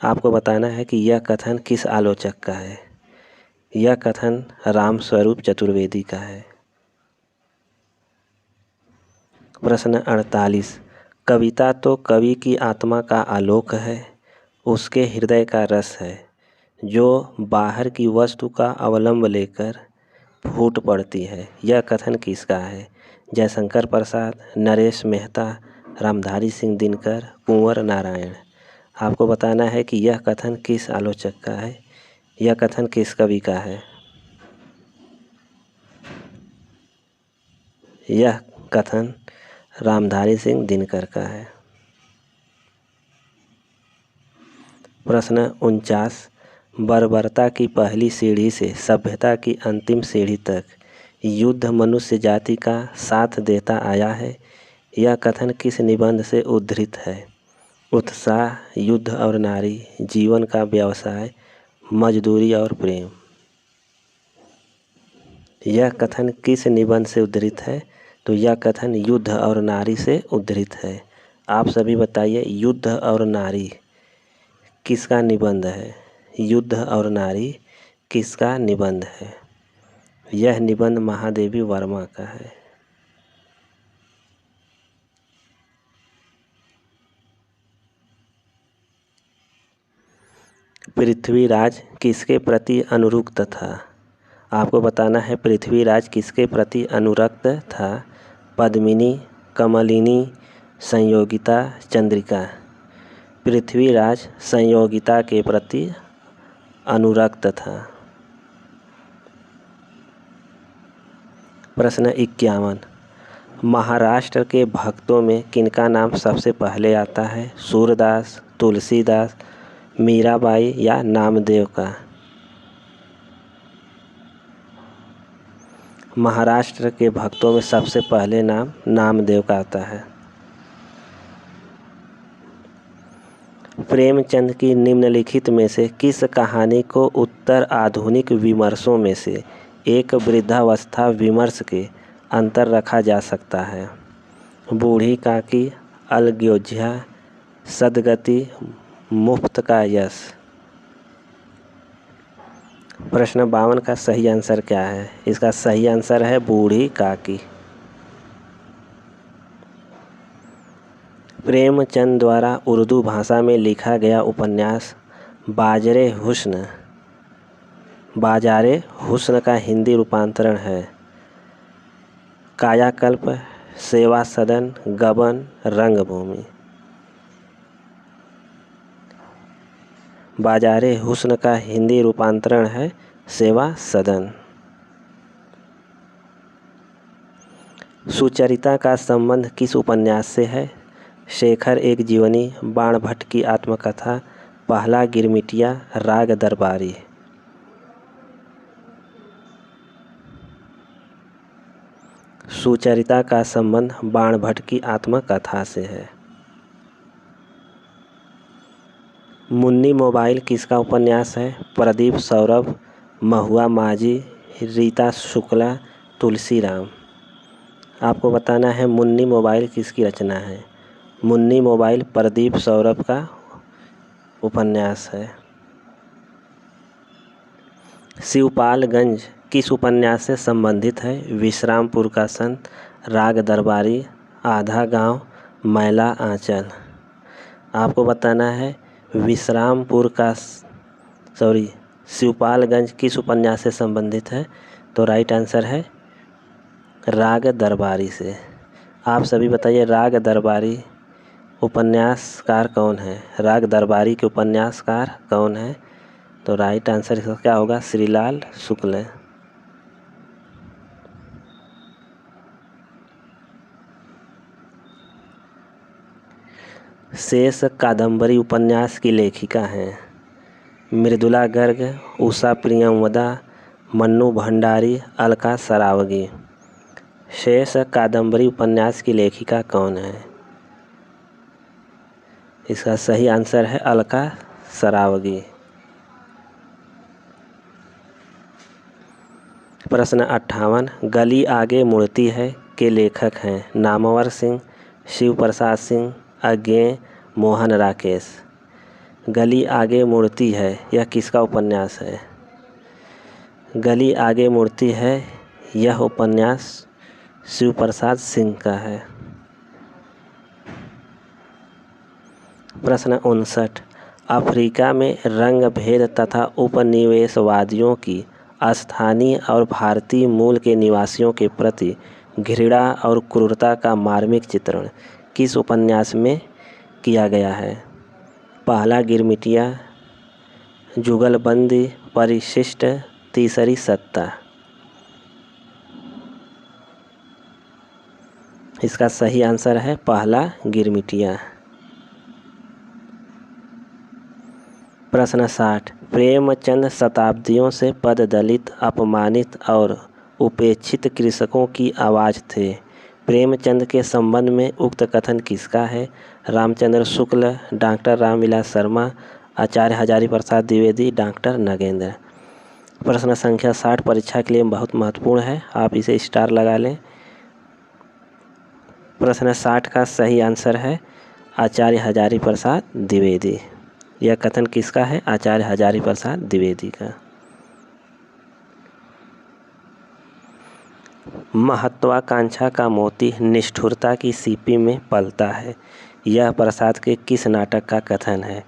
आपको बताना है कि यह कथन किस आलोचक का है। यह कथन रामस्वरूप चतुर्वेदी का है। प्रश्न 48। कविता तो कवि की आत्मा का आलोक है, उसके हृदय का रस है, जो बाहर की वस्तु का अवलंब लेकर फूट पड़ती है। यह कथन किसका है? जयशंकर प्रसाद, नरेश मेहता, रामधारी सिंह दिनकर, कुंवर नारायण। आपको बताना है कि यह कथन किस आलोचक का है। यह कथन किस कवि का है? यह कथन रामधारी सिंह दिनकर का है। प्रश्न 49। बर्बरता की पहली सीढ़ी से सभ्यता की अंतिम सीढ़ी तक युद्ध मनुष्य जाति का साथ देता आया है। यह कथन किस निबंध से उद्धृत है? उत्साह, युद्ध और नारी, जीवन का व्यवसाय, मजदूरी और प्रेम। यह कथन किस निबंध से उद्धृत है? तो यह कथन युद्ध और नारी से उद्धृत है। आप सभी बताइए, युद्ध और नारी किसका निबंध है? युद्ध और नारी किसका निबंध है? यह निबंध महादेवी वर्मा का है। पृथ्वीराज किसके प्रति अनुरक्त था? आपको बताना है पृथ्वीराज किसके प्रति अनुरक्त था? पद्मिनी, कमलिनी, संयोगिता, चंद्रिका। पृथ्वीराज संयोगिता के प्रति अनुरक्त था। प्रश्न 51। महाराष्ट्र के भक्तों में किनका नाम सबसे पहले आता है? सूरदास, तुलसीदास, मीराबाई या नामदेव का? महाराष्ट्र के भक्तों में सबसे पहले नाम नामदेव का आता है। प्रेमचंद की निम्नलिखित में से किस कहानी को उत्तर आधुनिक विमर्शों में से एक वृद्धावस्था विमर्श के अंतर रखा जा सकता है? बूढ़ी काकी, अलग्योझा, सदगति, मुफ्त का यश। प्रश्न 52 का सही आंसर क्या है? इसका सही आंसर है बूढ़ी काकी। प्रेमचंद द्वारा उर्दू भाषा में लिखा गया उपन्यास बाजारे हुस्न का हिंदी रूपांतरण है कायाकल्प, सेवा सदन, गबन, रंगभूमि। बाजारे हुस्न का हिंदी रूपांतरण है सेवा सदन। सुचरिता का संबंध किस उपन्यास से है? शेखर एक जीवनी, बाणभट्ट की आत्मकथा, पहला गिरमिटिया, राग दरबारी। सुचरिता का संबंध बाणभट्ट की आत्मकथा से है। मुन्नी मोबाइल किसका उपन्यास है? प्रदीप सौरभ, महुआ माझी, रीता शुक्ला, तुलसीराम। आपको बताना है मुन्नी मोबाइल किसकी रचना है। मुन्नी मोबाइल प्रदीप सौरभ का उपन्यास है। शिवपालगंज किस उपन्यास से संबंधित है? विश्रामपुर का संत, राग दरबारी, आधा गांव, मैला आंचल। आपको बताना है शिवपालगंज किस उपन्यास से संबंधित है? तो राइट आंसर है राग दरबारी से। आप सभी बताइए, राग दरबारी उपन्यासकार कौन है? राग दरबारी के उपन्यासकार कौन है? तो राइट आंसर इसका क्या होगा? श्रीलाल शुक्ल। शेष कादंबरी उपन्यास की लेखिका हैं मृदुला गर्ग, उषा प्रियंवदा, मन्नू भंडारी, अलका सरावगी। शेष कादंबरी उपन्यास की लेखिका कौन है? इसका सही आंसर है अलका सरावगी। प्रश्न 58। गली आगे मुड़ती है के लेखक हैं नामवर सिंह, शिव प्रसाद सिंह, अज्ञेय, मोहन राकेश। गली आगे मुड़ती है, यह किसका उपन्यास है? गली आगे मुड़ती है, यह उपन्यास शिव प्रसाद सिंह का है। प्रश्न 59। अफ्रीका में रंग भेद तथा उपनिवेशवादियों की स्थानीय और भारतीय मूल के निवासियों के प्रति घृणा और क्रूरता का मार्मिक चित्रण किस उपन्यास में किया गया है? पहला गिरमिटिया, जुगलबंदी, परिशिष्ट, तीसरी सत्ता। इसका सही आंसर है पहला गिरमिटिया। प्रश्न 60। प्रेमचंद शताब्दियों से पददलित, अपमानित और उपेक्षित कृषकों की आवाज़ थे। प्रेमचंद के संबंध में उक्त कथन किसका है? रामचंद्र शुक्ल, डॉक्टर रामविलास शर्मा, आचार्य हजारी प्रसाद द्विवेदी, डॉक्टर नगेंद्र। प्रश्न संख्या 60 परीक्षा के लिए बहुत महत्वपूर्ण है, आप इसे स्टार लगा लें। प्रश्न 60 का सही आंसर है आचार्य हजारी प्रसाद द्विवेदी। यह कथन किसका है? आचार्य हजारी प्रसाद द्विवेदी का। महत्वाकांक्षा का मोती निष्ठुरता की सीपी में पलता है, यह प्रसाद के किस नाटक का कथन है?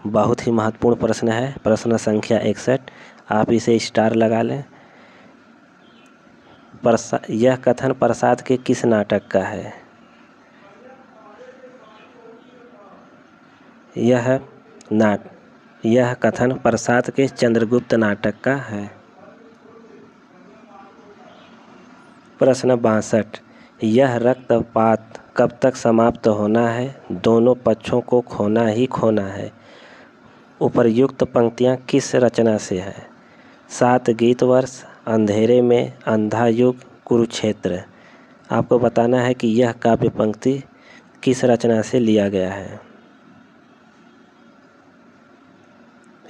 बहुत ही महत्वपूर्ण प्रश्न है। प्रश्न संख्या 61, आप इसे स्टार लगा लें। यह कथन प्रसाद के किस नाटक का है? यह कथन प्रसाद के चंद्रगुप्त नाटक का है। प्रश्न 62। यह रक्तपात कब तक समाप्त होना है? दोनों पक्षों को खोना ही खोना है। उपर्युक्त पंक्तियाँ किस रचना से है? 7 गीत वर्ष, अंधेरे में, अंधा युग, कुरुक्षेत्र। आपको बताना है कि यह काव्य पंक्ति किस रचना से लिया गया है।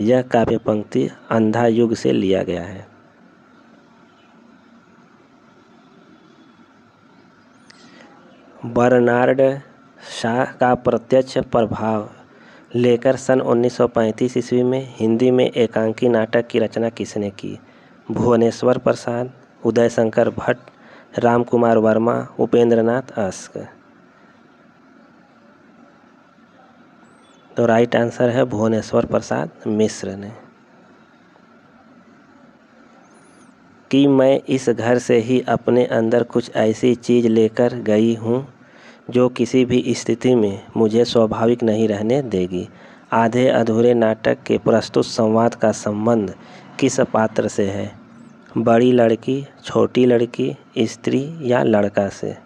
यह काव्य पंक्ति अंधा युग से लिया गया है। बर्नार्ड शॉ का प्रत्यक्ष प्रभाव लेकर सन 1935 ईस्वी में हिंदी में एकांकी नाटक की रचना किसने की? भुवनेश्वर प्रसाद, उदय शंकर भट्ट, रामकुमार वर्मा, उपेंद्रनाथ अस्क। तो राइट आंसर है भुवनेश्वर प्रसाद मिश्र ने। कि मैं इस घर से ही अपने अंदर कुछ ऐसी चीज़ लेकर गई हूँ जो किसी भी स्थिति में मुझे स्वाभाविक नहीं रहने देगी। आधे अधूरे नाटक के प्रस्तुत संवाद का संबंध किस पात्र से है? बड़ी लड़की, छोटी लड़की, स्त्री या लड़का से?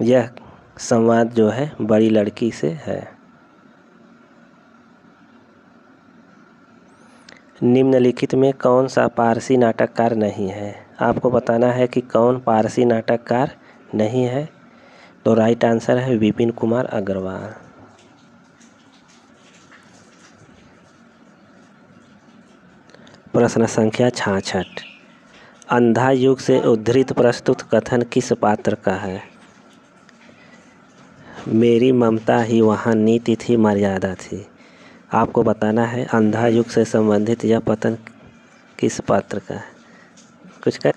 यह संवाद जो है बड़ी लड़की से है। निम्नलिखित में कौन सा पारसी नाटककार नहीं है? आपको बताना है कि कौन पारसी नाटककार नहीं है। तो राइट आंसर है विपिन कुमार अग्रवाल। प्रश्न संख्या 66। अंधा युग से उद्धृत प्रस्तुत कथन किस पात्र का है? मेरी ममता ही वहाँ नीति थी, मर्यादा थी। आपको बताना है अंधा युग से संबंधित यह कथन किस पात्र का है?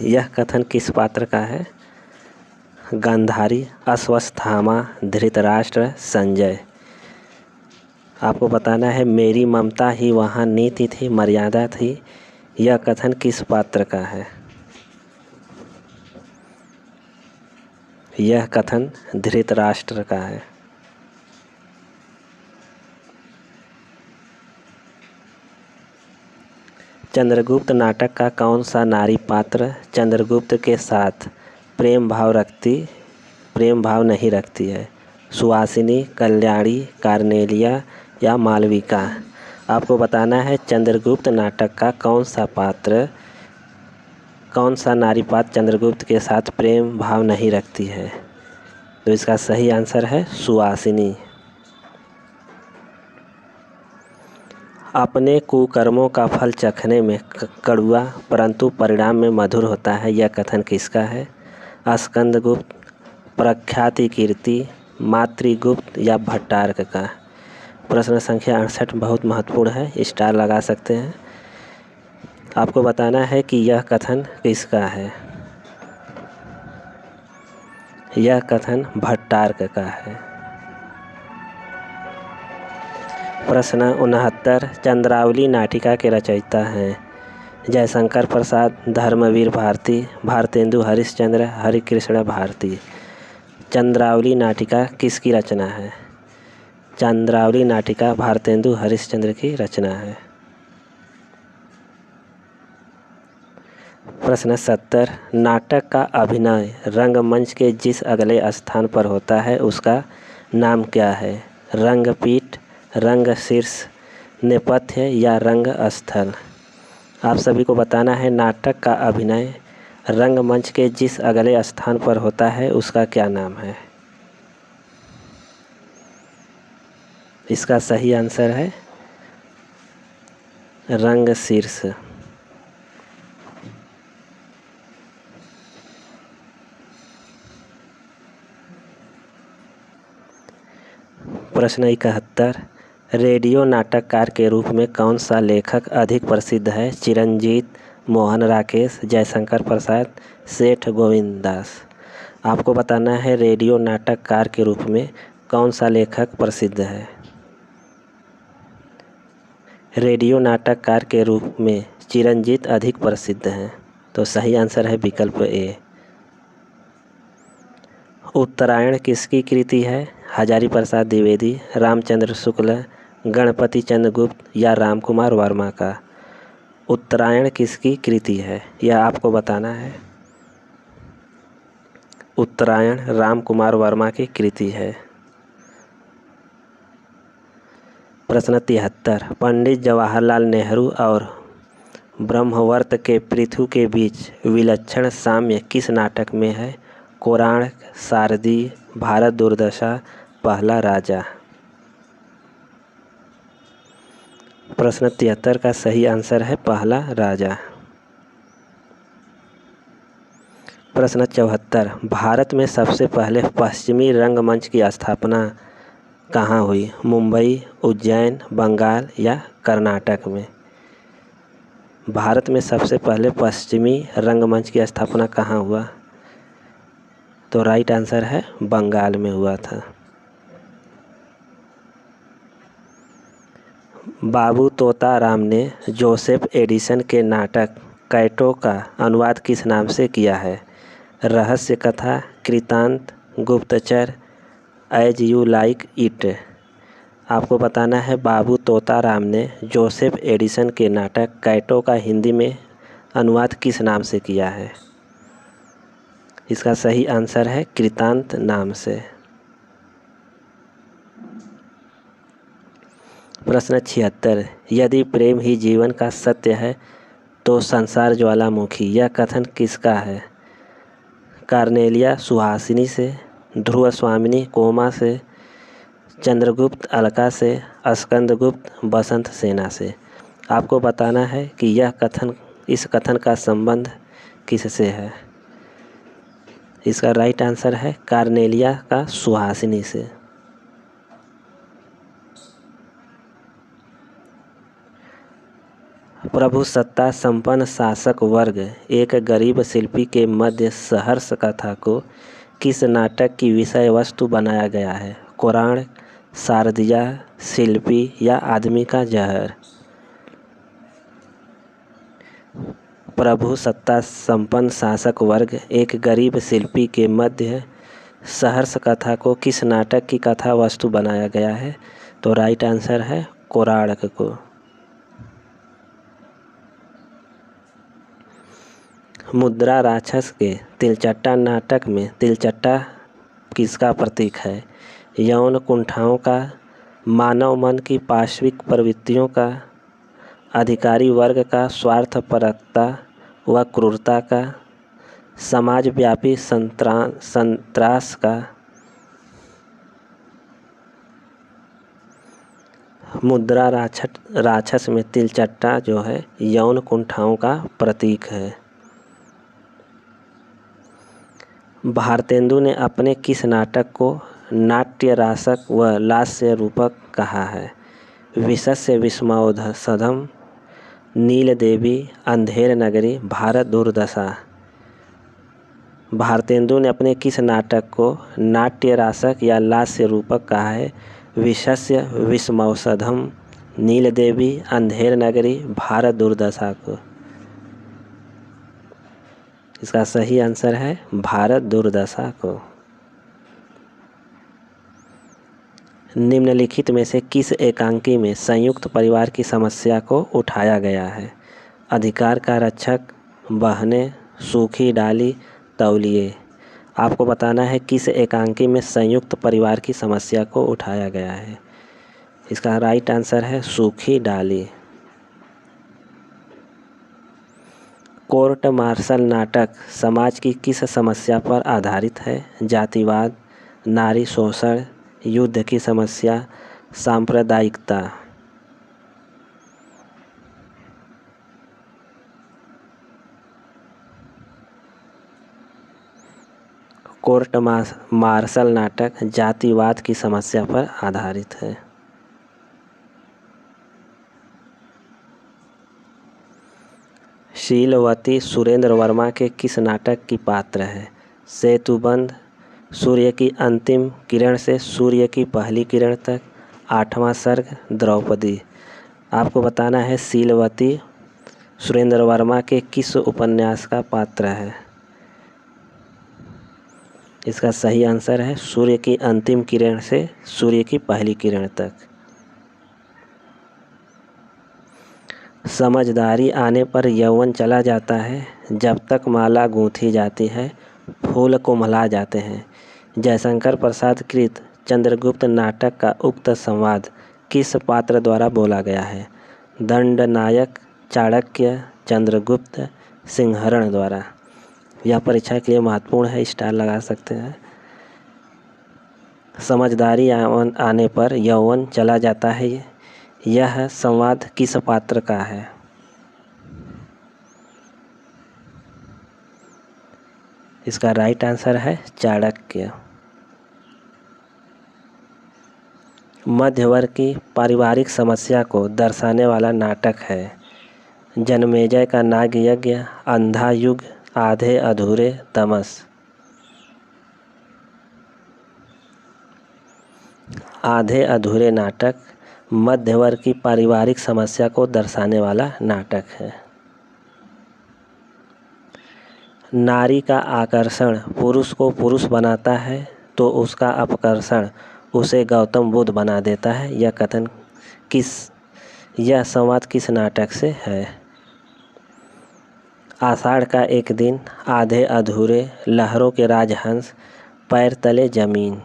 यह कथन किस पात्र का है? गांधारी, अश्वत्थामा, धृतराष्ट्र, संजय। आपको बताना है मेरी ममता ही वहाँ नीति थी, मर्यादा थी। यह कथन किस पात्र का है? यह कथन धृतराष्ट्र का है। चंद्रगुप्त नाटक का कौन सा नारी पात्र चंद्रगुप्त के साथ प्रेम भाव नहीं रखती है? सुहासिनी, कल्याणी, कार्नेलिया या मालविका? आपको बताना है चंद्रगुप्त नाटक का कौन सा नारी पात्र चंद्रगुप्त के साथ प्रेम भाव नहीं रखती है? तो इसका सही आंसर है सुहासिनी। अपने कुकर्मों का फल चखने में कड़वा परंतु परिणाम में मधुर होता है, यह कथन किसका है? स्कंदगुप्त, प्रख्याति कीर्ति, मातृगुप्त या भट्टारक का? प्रश्न संख्या 68 बहुत महत्वपूर्ण है, स्टार लगा सकते हैं। आपको बताना है कि यह कथन किसका है। यह कथन भट्टारक का है। प्रश्न 69 चंद्रावली नाटिका के रचयिता हैं जयशंकर प्रसाद, धर्मवीर भारती, भारतेंदु हरिश्चंद्र, हरिकृष्ण भारती। चंद्रावली नाटिका किसकी रचना है? चंद्रावली नाटिका भारतेंदु हरिश्चंद्र की रचना है। प्रश्न 70 नाटक का अभिनय रंगमंच के जिस अगले स्थान पर होता है उसका नाम क्या है? रंगपीठ, रंगशीर्ष, नेपथ्य या रंगस्थल? आप सभी को बताना है नाटक का अभिनय रंगमंच के जिस अगले स्थान पर होता है उसका क्या नाम है? इसका सही आंसर है रंगशीर्ष। प्रश्न 71 रेडियो नाटककार के रूप में कौन सा लेखक अधिक प्रसिद्ध है? चिरंजीत, मोहन राकेश, जयशंकर प्रसाद, सेठ गोविंददास। आपको बताना है रेडियो नाटककार के रूप में कौन सा लेखक प्रसिद्ध है? रेडियो नाटककार के रूप में चिरंजीत अधिक प्रसिद्ध हैं, तो सही आंसर है विकल्प ए। उत्तरायण किसकी कृति है? हजारी प्रसाद द्विवेदी, रामचंद्र शुक्ल, गणपति चंद्रगुप्त या रामकुमार वर्मा का? उत्तरायण किसकी कृति है यह आपको बताना है। उत्तरायण रामकुमार वर्मा की कृति है। प्रश्न 73 पंडित जवाहरलाल नेहरू और ब्रह्मवर्त के पृथु के बीच विलक्षण साम्य किस नाटक में है? कोणार्क, शारदीय, भारत दुर्दशा, पहला राजा। प्रश्न 73 का सही आंसर है पहला राजा। प्रश्न 74 भारत में सबसे पहले पश्चिमी रंगमंच की स्थापना कहाँ हुई? मुंबई, उज्जैन, बंगाल या कर्नाटक में? भारत में सबसे पहले पश्चिमी रंगमंच की स्थापना कहाँ हुआ? तो राइट आंसर है बंगाल में हुआ था। बाबू तोताराम ने जोसेफ एडिसन के नाटक कैटो का अनुवाद किस नाम से किया है? रहस्य कथा, कृतांत, गुप्तचर, एज यू लाइक इट। आपको बताना है बाबू तोताराम ने जोसेफ एडिसन के नाटक कैटो का हिंदी में अनुवाद किस नाम से किया है? इसका सही आंसर है कृतांत नाम से। प्रश्न 76 यदि प्रेम ही जीवन का सत्य है तो संसार ज्वालामुखी यह कथन किसका है? कार्नेलिया सुहासिनी से, ध्रुव स्वामिनी कोमा से, चंद्रगुप्त अलका से, स्कंदगुप्त बसंत सेना से। आपको बताना है कि इस कथन का संबंध किससे है? इसका राइट आंसर है कार्नेलिया का सुहासिनी से। प्रभु सत्ता संपन्न शासक वर्ग एक गरीब शिल्पी के मध्य सहर्ष कथा को किस नाटक की विषय वस्तु बनाया गया है? कोणार्क, शारदिया, शिल्पी या आदमी का जहर? प्रभु सत्ता संपन्न शासक वर्ग एक गरीब शिल्पी के मध्य सहर्ष कथा को किस नाटक की कथा वस्तु बनाया गया है? तो राइट आंसर है कोणार्क को। मुद्रा राक्षस के तिलचट्टा नाटक में तिलचट्टा किसका प्रतीक है? यौन कुंठाओं का, मानव मन की पाशविक प्रवृत्तियों का, अधिकारी वर्ग का स्वार्थपरकता व क्रूरता का, समाजव्यापी संत्रास का? मुद्रा राक्षस में तिलचट्टा जो है यौन कुंठाओं का प्रतीक है। भारतेंदु ने अपने किस नाटक को नाट्य रासक व लास्य रूपक कहा है? विशस्य विस्मयोधसधम, नील देवी, अंधेर नगरी, भारत दुर्दशा। भारतेंदु ने अपने किस नाटक को नाट्य रासक या लास्य रूपक कहा है? विशस्य विस्मयोधसधम, नील देवी, अंधेर नगरी, भारत दुर्दशा को। इसका सही आंसर है भारत दुर्दशा को। निम्नलिखित में से किस एकांकी में संयुक्त परिवार की समस्या को उठाया गया है? अधिकार का रक्षक, बहनें, सूखी डाली, तौलिए। आपको बताना है किस एकांकी में संयुक्त परिवार की समस्या को उठाया गया है। इसका राइट आंसर है सूखी डाली। कोर्ट मार्शल नाटक समाज की किस समस्या पर आधारित है? जातिवाद, नारी शोषण, युद्ध की समस्या, सांप्रदायिकता। कोर्ट मार्शल नाटक जातिवाद की समस्या पर आधारित है। शीलवती सुरेंद्र वर्मा के किस नाटक की पात्र है? सेतुबंध, सूर्य की अंतिम किरण से सूर्य की पहली किरण तक, आठवां सर्ग, द्रौपदी। आपको बताना है शीलवती सुरेंद्र वर्मा के किस उपन्यास का पात्र है। इसका सही आंसर है सूर्य की अंतिम किरण से सूर्य की पहली किरण तक। समझदारी आने पर यौवन चला जाता है, जब तक माला गूंथी जाती है, फूल कुम्हला जाते हैं। जयशंकर प्रसाद कृत चंद्रगुप्त नाटक का उक्त संवाद किस पात्र द्वारा बोला गया है? दंडनायक, चाणक्य, चंद्रगुप्त, सिंहरण द्वारा। यह परीक्षा के लिए महत्वपूर्ण है, स्टार लगा सकते हैं। समझदारी आने पर यौवन चला जाता है, यह संवाद किस पात्र का है? इसका राइट आंसर है चाणक्य। मध्य वर्ग की पारिवारिक समस्या को दर्शाने वाला नाटक है? जन्मेजय का नाग यज्ञ, अंधा युग, आधे अधूरे, तमस। आधे अधूरे नाटक मध्य वर्ग की पारिवारिक समस्या को दर्शाने वाला नाटक है। नारी का आकर्षण पुरुष को पुरुष बनाता है तो उसका अपकर्षण उसे गौतम बुद्ध बना देता है। यह संवाद किस नाटक से है? आषाढ़ का एक दिन, आधे अधूरे, लहरों के राजहंस, पैर तले जमीन।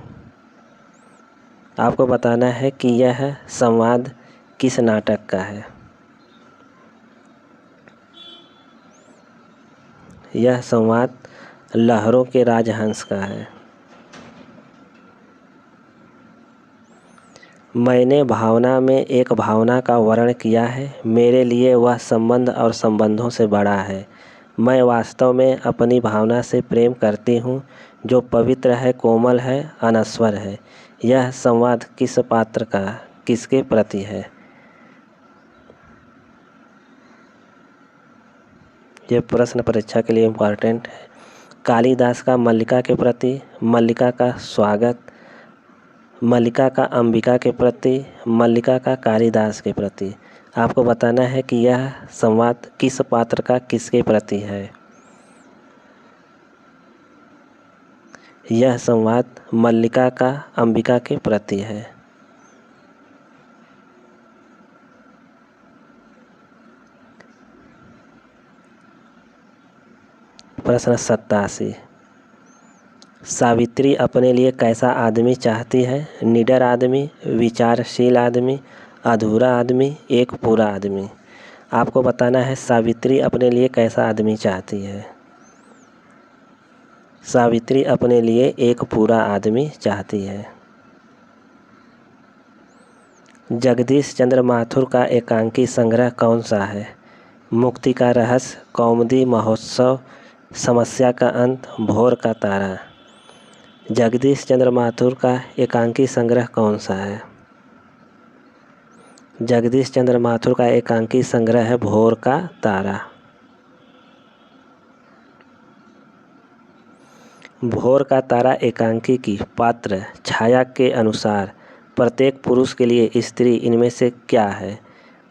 आपको बताना है कि यह संवाद किस नाटक का है। यह संवाद लहरों के राजहंस का है। मैंने भावना में एक भावना का वर्णन किया है, मेरे लिए वह संबंध और संबंधों से बड़ा है। मैं वास्तव में अपनी भावना से प्रेम करती हूँ, जो पवित्र है, कोमल है, अनश्वर है। यह संवाद किस पात्र का, किसके प्रति है? यह प्रश्न परीक्षा के लिए इम्पोर्टेंट है। कालिदास का मल्लिका के प्रति, मल्लिका का स्वागत, मल्लिका का अंबिका के प्रति, मल्लिका का कालिदास के प्रति। आपको बताना है कि यह संवाद किस पात्र का किसके प्रति है। यह संवाद मल्लिका का अंबिका के प्रति है। प्रश्न 87। सावित्री अपने लिए कैसा आदमी चाहती है? निडर आदमी, विचारशील आदमी, अधूरा आदमी, एक पूरा आदमी। आपको बताना है सावित्री अपने लिए कैसा आदमी चाहती है। सावित्री अपने लिए एक पूरा आदमी चाहती है। जगदीश चंद्र माथुर का एकांकी संग्रह कौन सा है? मुक्ति का रहस्य, कौमुदी महोत्सव, समस्या का अंत, भोर का तारा। जगदीश चंद्र माथुर का एकांकी संग्रह कौन सा है? जगदीश चंद्र माथुर का एकांकी संग्रह है भोर का तारा। भोर का तारा एकांकी की पात्र छाया के अनुसार प्रत्येक पुरुष के लिए स्त्री इनमें से क्या है?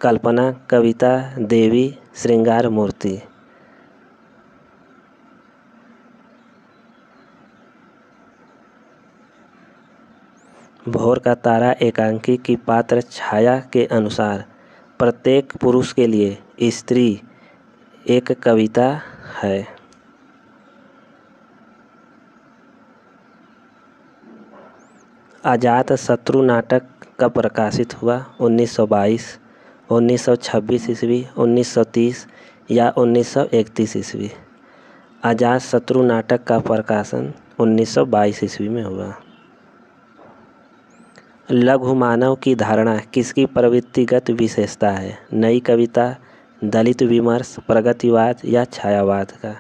कल्पना, कविता, देवी, श्रृंगार मूर्ति। भोर का तारा एकांकी की पात्र छाया के अनुसार प्रत्येक पुरुष के लिए स्त्री एक कविता है। अजात शत्रु नाटक कब प्रकाशित हुआ? 1922, 1926 ईस्वी, 1930 या 1931 ईस्वी। अजात शत्रु नाटक का प्रकाशन 1922 ईस्वी में हुआ। लघु मानव की धारणा किसकी प्रवृत्तिगत विशेषता है? नई कविता, दलित विमर्श, प्रगतिवाद या छायावाद का।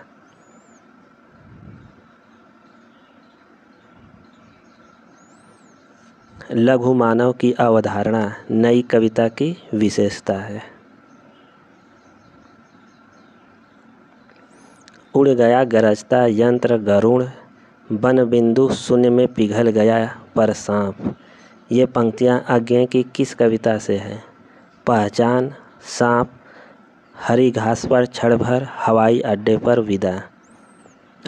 लघु मानव की अवधारणा नई कविता की विशेषता है। उड़ गया गरजता यंत्र गरुड़, बन बिंदु शून्य में पिघल गया पर सांप। ये पंक्तियाँ अज्ञेय की किस कविता से है? पहचान, सांप, हरी घास पर क्षण भर, हवाई अड्डे पर विदा।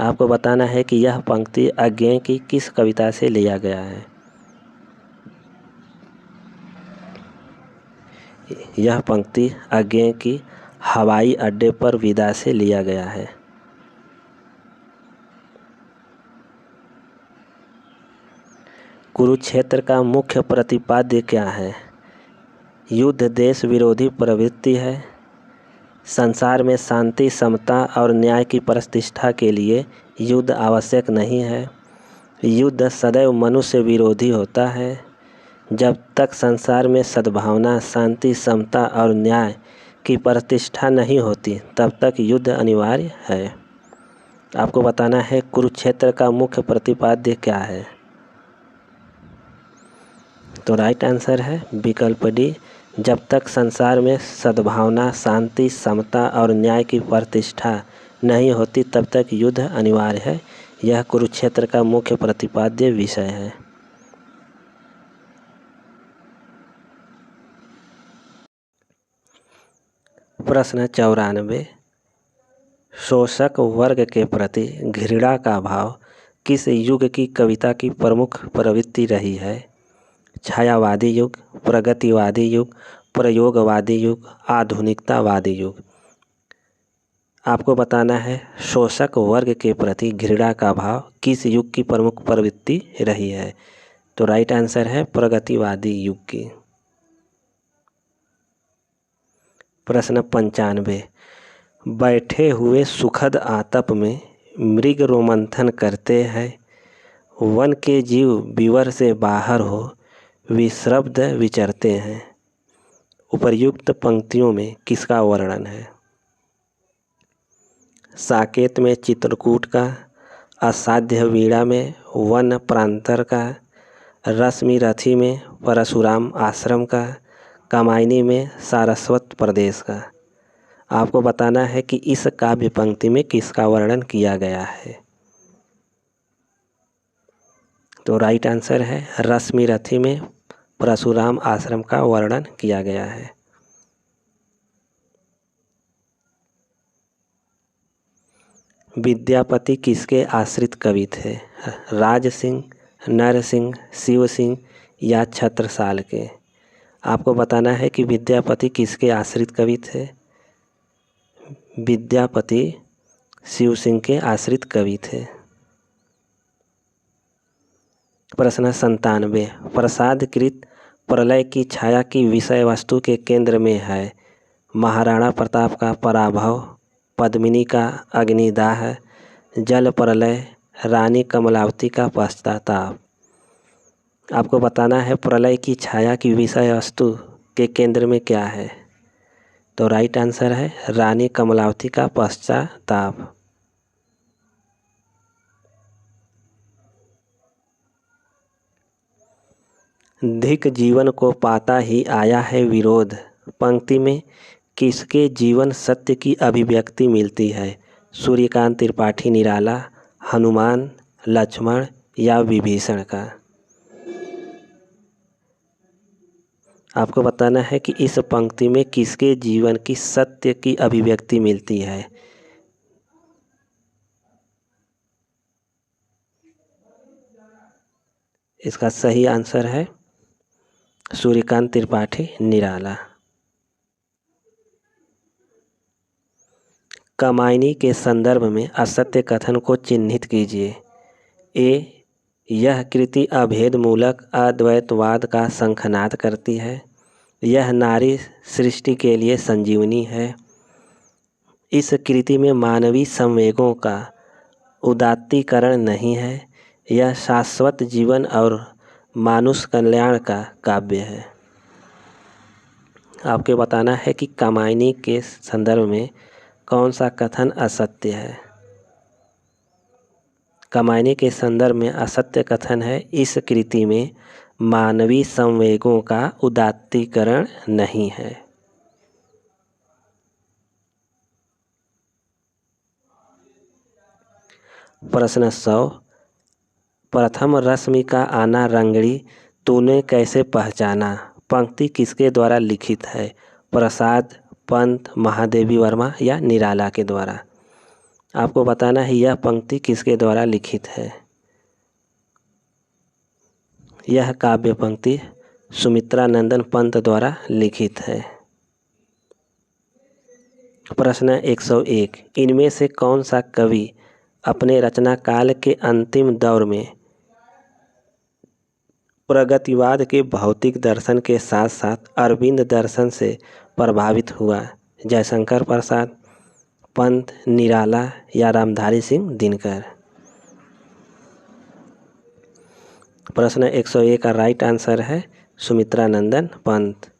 आपको बताना है कि यह पंक्ति अज्ञेय की किस कविता से लिया गया है। यह पंक्ति अज्ञेय की हवाई अड्डे पर विदा से लिया गया है। कुरुक्षेत्र का मुख्य प्रतिपाद्य क्या है? युद्ध देश विरोधी प्रवृत्ति है। संसार में शांति, समता और न्याय की प्रतिष्ठा के लिए युद्ध आवश्यक नहीं है। युद्ध सदैव मनुष्य विरोधी होता है। जब तक संसार में सद्भावना, शांति, समता और न्याय की प्रतिष्ठा नहीं होती तब तक युद्ध अनिवार्य है। आपको बताना है कुरुक्षेत्र का मुख्य प्रतिपाद्य क्या है। तो राइट आंसर है विकल्प डी। जब तक संसार में सद्भावना, शांति, समता और न्याय की प्रतिष्ठा नहीं होती तब तक युद्ध अनिवार्य है। यह कुरुक्षेत्र का मुख्य प्रतिपाद्य विषय है। प्रश्न 94। शोषक वर्ग के प्रति घृणा का भाव किस युग की कविता की प्रमुख प्रवृत्ति रही है? छायावादी युग, प्रगतिवादी युग, प्रयोगवादी युग, आधुनिकतावादी युग। आपको बताना है शोषक वर्ग के प्रति घृणा का भाव किस युग की प्रमुख प्रवृत्ति रही है। तो राइट आंसर है प्रगतिवादी युग की। प्रश्न 95। बैठे हुए सुखद आतप में मृग रोमंथन करते हैं, वन के जीव विवर से बाहर हो विश्रब्द विचरते हैं। उपर्युक्त पंक्तियों में किसका वर्णन है? साकेत में चित्रकूट का, असाध्य वीणा में वन प्रांतर का, रश्मि रथी में परशुराम आश्रम का, कामायनी में सारस्वत प्रदेश का। आपको बताना है कि इस काव्य पंक्ति में किसका वर्णन किया गया है। तो राइट आंसर है रश्मि रथी में परशुराम आश्रम का वर्णन किया गया है। विद्यापति किसके आश्रित कवि थे? राज सिंह, नर सिंह, शिव सिंह या छत्रसाल के। आपको बताना है कि विद्यापति किसके आश्रित कवि थे? विद्यापति शिव सिंह के आश्रित कवि थे। प्रश्न 97। प्रसादकृत प्रलय की छाया की विषय वस्तु के केंद्र में है महाराणा प्रताप का पराभव, पद्मिनी का अग्निदाह, जल प्रलय, रानी कमलावती का पश्चाताप। आपको बताना है प्रलय की छाया की विषय वस्तु के केंद्र में क्या है। तो राइट आंसर है रानी कमलावती का पश्चाताप। धिक जीवन को पाता ही आया है विरोध पंक्ति में किसके जीवन सत्य की अभिव्यक्ति मिलती है। सूर्यकांत त्रिपाठी निराला, हनुमान, लक्ष्मण या विभीषण का। आपको बताना है कि इस पंक्ति में किसके जीवन की सत्य की अभिव्यक्ति मिलती है। इसका सही आंसर है सूर्यकांत त्रिपाठी निराला। कामायनी के संदर्भ में असत्य कथन को चिन्हित कीजिए। ए, यह कृति अभेद मूलक अद्वैतवाद का शंखनाद करती है। यह नारी सृष्टि के लिए संजीवनी है। इस कृति में मानवीय संवेगों का उदात्तीकरण नहीं है। यह शाश्वत जीवन और मानुष कल्याण का काव्य है। आपको बताना है कि कामायनी के संदर्भ में कौन सा कथन असत्य है। कामायनी के संदर्भ में असत्य कथन है इस कृति में मानवीय संवेगों का उदात्तीकरण नहीं है। प्रश्न 100 प्रथम रश्मि का आना रंगड़ी तूने कैसे पहचाना पंक्ति किसके द्वारा लिखित है। प्रसाद, पंत, महादेवी वर्मा या निराला के द्वारा। आपको बताना है यह पंक्ति किसके द्वारा लिखित है। यह काव्य पंक्ति सुमित्रा नंदन पंत द्वारा लिखित है। प्रश्न 101 इनमें से कौन सा कवि अपने रचना काल के अंतिम दौर में प्रगतिवाद के भौतिक दर्शन के साथ साथ अरविंद दर्शन से प्रभावित हुआ। जयशंकर प्रसाद, पंत, निराला या रामधारी सिंह दिनकर। प्रश्न 101 का राइट आंसर है सुमित्रा नंदन पंत।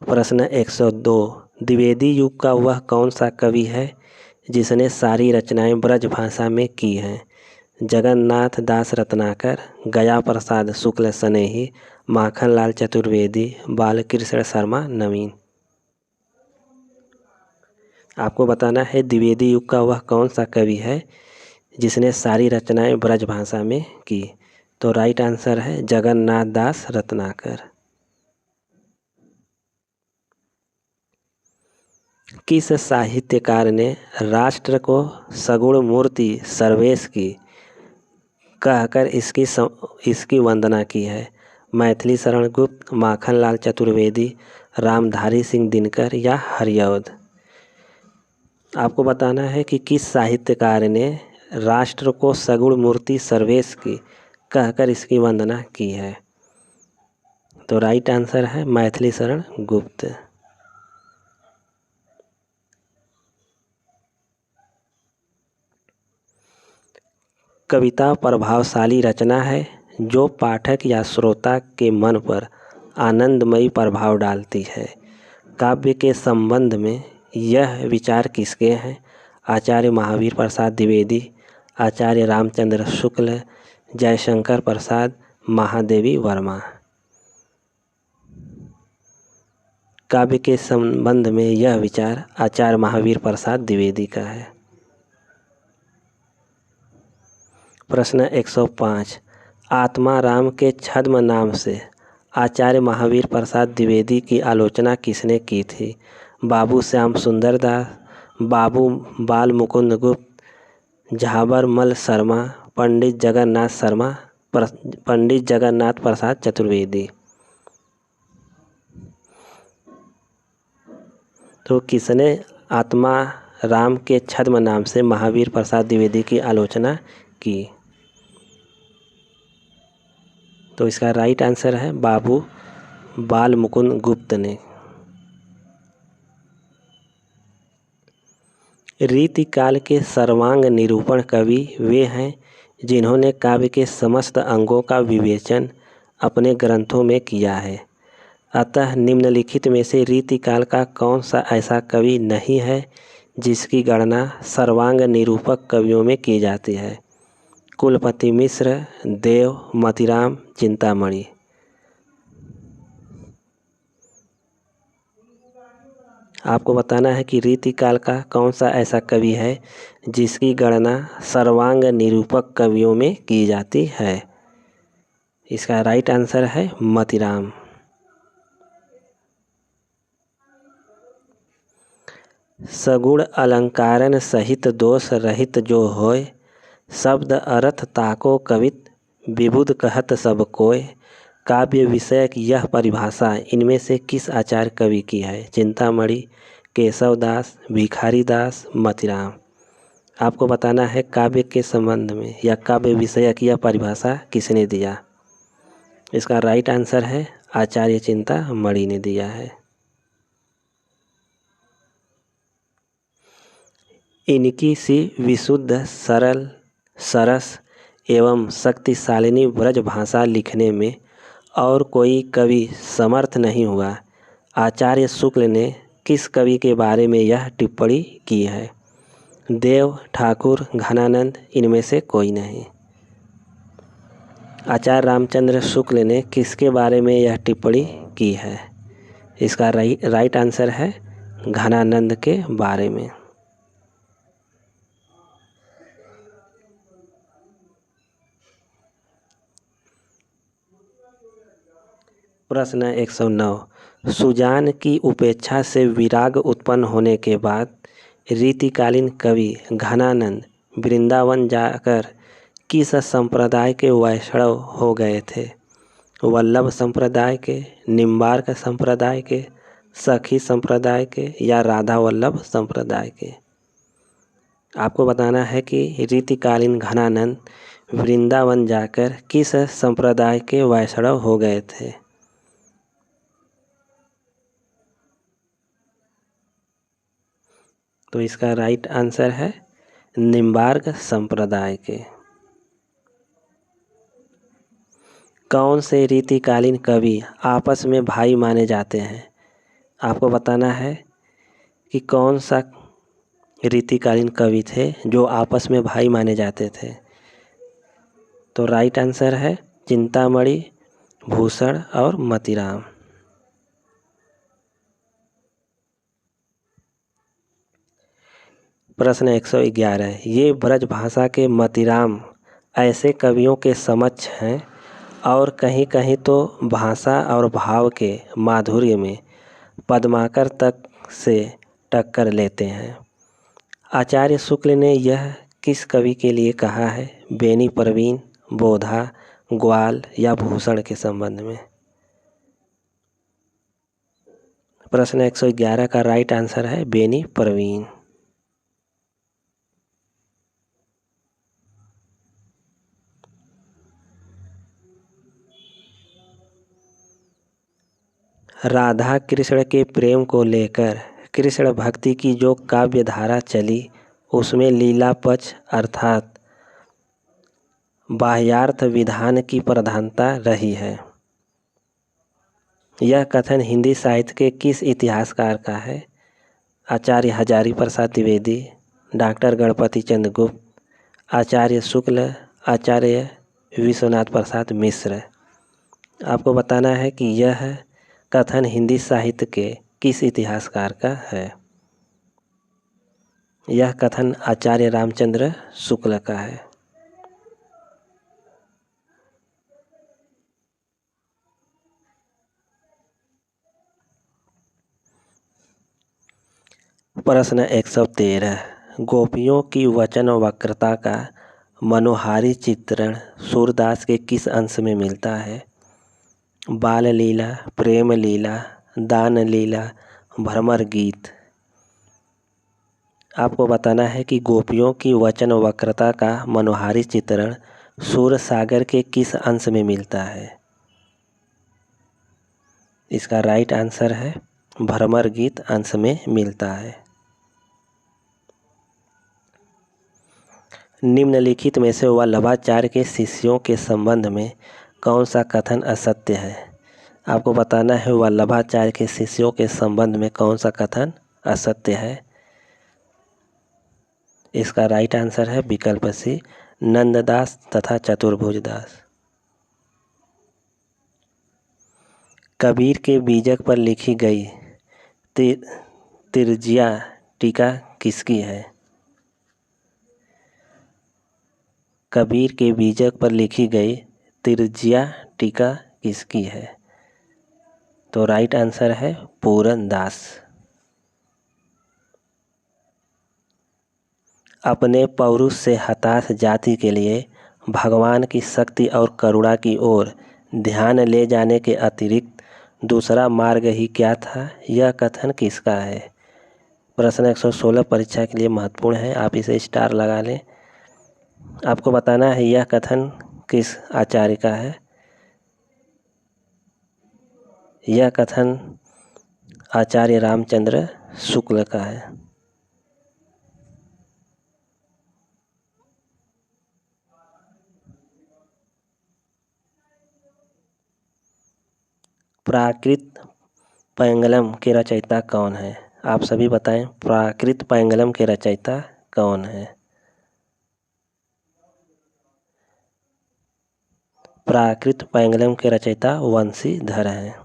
प्रश्न 102 द्विवेदी युग का वह कौन सा कवि है जिसने सारी रचनाएं ब्रज भाषा में की हैं। जगन्नाथ दास रत्नाकर, गया प्रसाद शुक्ल स्नेही, माखनलाल चतुर्वेदी, बालकृष्ण शर्मा नवीन। आपको बताना है द्विवेदी युग का वह कौन सा कवि है जिसने सारी रचनाएं ब्रज भाषा में की। तो राइट आंसर है जगन्नाथ दास रत्नाकर। किस साहित्यकार ने राष्ट्र को सगुण मूर्ति सर्वेश की कहकर इसकी वंदना की है। मैथिली शरण गुप्त, माखनलाल चतुर्वेदी, रामधारी सिंह दिनकर या हरिऔध। आपको बताना है कि किस साहित्यकार ने राष्ट्र को सगुण मूर्ति सर्वेश की कहकर इसकी वंदना की है। तो राइट आंसर है मैथिली शरण गुप्त। कविता प्रभावशाली रचना है जो पाठक या श्रोता के मन पर आनंदमयी प्रभाव डालती है। काव्य के संबंध में यह विचार किसके हैं। आचार्य महावीर प्रसाद द्विवेदी, आचार्य रामचंद्र शुक्ल, जयशंकर प्रसाद, महादेवी वर्मा। काव्य के संबंध में यह विचार आचार्य महावीर प्रसाद द्विवेदी का है। प्रश्न 105 आत्मा राम के छद्म नाम से आचार्य महावीर प्रसाद द्विवेदी की आलोचना किसने की थी। बाबू श्याम सुंदर दास, बाबू बाल मुकुंद गुप्त, झाबर मल शर्मा, पंडित जगन्नाथ प्रसाद चतुर्वेदी। तो किसने आत्मा राम के छद्म नाम से महावीर प्रसाद द्विवेदी की आलोचना की। तो इसका राइट आंसर है बाबू बाल मुकुंद गुप्त ने। रीतिकाल के सर्वांग निरूपण कवि वे हैं जिन्होंने काव्य के समस्त अंगों का विवेचन अपने ग्रंथों में किया है। अतः निम्नलिखित में से रीतिकाल का कौन सा ऐसा कवि नहीं है जिसकी गणना सर्वांग निरूपक कवियों में की जाती है? कुलपति मिश्र, देव, मतिराम, चिंतामणि। आपको बताना है कि रीतिकाल का कौन सा ऐसा कवि है जिसकी गणना सर्वांग निरूपक कवियों में की जाती है। इसका राइट आंसर है मतिराम। सगुण अलंकारन सहित दोष रहित जो होय, शब्द अर्थ ताको कवित विबुध कहत सब कोय। काव्य विषयक यह परिभाषा इनमें से किस आचार्य कवि की है? चिंतामणि, केशवदास, भिखारी दास, मतिराम। आपको बताना है काव्य के संबंध में या काव्य विषयक यह परिभाषा किसने दिया। इसका राइट आंसर है आचार्य चिंतामणि ने दिया है। इनकी सी विशुद्ध, सरल, सरस एवं शक्तिशालिनी ब्रज भाषा लिखने में और कोई कवि समर्थ नहीं हुआ। आचार्य शुक्ल ने किस कवि के बारे में यह टिप्पणी की है? देव, ठाकुर, घनानंद, इनमें से कोई नहीं। आचार्य रामचंद्र शुक्ल ने किसके बारे में यह टिप्पणी की है? इसका राइट आंसर है घनानंद के बारे में। प्रश्न 109। सुजान की उपेक्षा से विराग उत्पन्न होने के बाद रीतिकालीन कवि घनानंद वृंदावन जाकर किस संप्रदाय के वैष्णव हो गए थे? वल्लभ संप्रदाय के, निम्बार्क संप्रदाय के, सखी संप्रदाय के या राधा वल्लभ संप्रदाय के? आपको बताना है कि रीतिकालीन घनानंद वृंदावन जाकर किस संप्रदाय के वैष्णव हो गए थे? तो इसका राइट आंसर है निम्बार्क संप्रदाय के। कौन से रीतिकालीन कवि आपस में भाई माने जाते हैं? आपको बताना है कि कौन सा रीतिकालीन कवि थे जो आपस में भाई माने जाते थे। तो राइट आंसर है चिंतामणि, भूषण और मतिराम। प्रश्न 111। ये ब्रज भाषा के मतिराम ऐसे कवियों के समक्ष हैं और कहीं कहीं तो भाषा और भाव के माधुर्य में पद्माकर तक से टक्कर लेते हैं। आचार्य शुक्ल ने यह किस कवि के लिए कहा है? बेनी परवीन, बोधा, ग्वाल या भूषण के संबंध में? प्रश्न 111 का राइट आंसर है बेनी परवीन। राधा कृष्ण के प्रेम को लेकर कृष्ण भक्ति की जो काव्य धारा चली उसमें लीला पक्ष अर्थात बाह्यार्थ विधान की प्रधानता रही है। यह कथन हिंदी साहित्य के किस इतिहासकार का है? आचार्य हजारी प्रसाद द्विवेदी, डॉक्टर गणपति चंद्र गुप्त, आचार्य शुक्ल, आचार्य विश्वनाथ प्रसाद मिश्र। आपको बताना है कि यह कथन हिंदी साहित्य के किस इतिहासकार का है? यह कथन आचार्य रामचंद्र शुक्ल का है। प्रश्न 113। गोपियों की वचन वक्रता का मनोहारी चित्रण सूरदास के किस अंश में मिलता है? बाल लीला, प्रेम लीला, दान लीला, भ्रमर गीत। आपको बताना है कि गोपियों की वचन वक्रता का मनोहारी चित्रण सूर सागर के किस अंश में मिलता है? इसका राइट आंसर है भ्रमर गीत अंश में मिलता है। निम्नलिखित में से वल्लभाचार्य के शिष्यों के संबंध में कौन सा कथन असत्य है? आपको बताना है वल्लभाचार्य के शिष्यों के संबंध में कौन सा कथन असत्य है। इसका राइट आंसर है विकल्प सी, नंददास तथा चतुर्भुज दास। कबीर के बीजक पर लिखी गई तिरजिया टीका किसकी है? कबीर के बीजक पर लिखी गई तिरजिया टीका किसकी है? तो राइट आंसर है पूरन दास। अपने पौरुष से हताश जाति के लिए भगवान की शक्ति और करुणा की ओर ध्यान ले जाने के अतिरिक्त दूसरा मार्ग ही क्या था? यह कथन किसका है? प्रश्न 116 परीक्षा के लिए महत्वपूर्ण है, आप इसे स्टार लगा लें। आपको बताना है यह कथन किस आचार्य का है। यह कथन आचार्य रामचंद्र शुक्ल का है। प्राकृत पैंगलम के रचयिता कौन है? आप सभी बताएं, प्राकृत पैंगलम के रचयिता कौन है? प्राकृत पैंगलम के रचयिता वंशीधर हैं।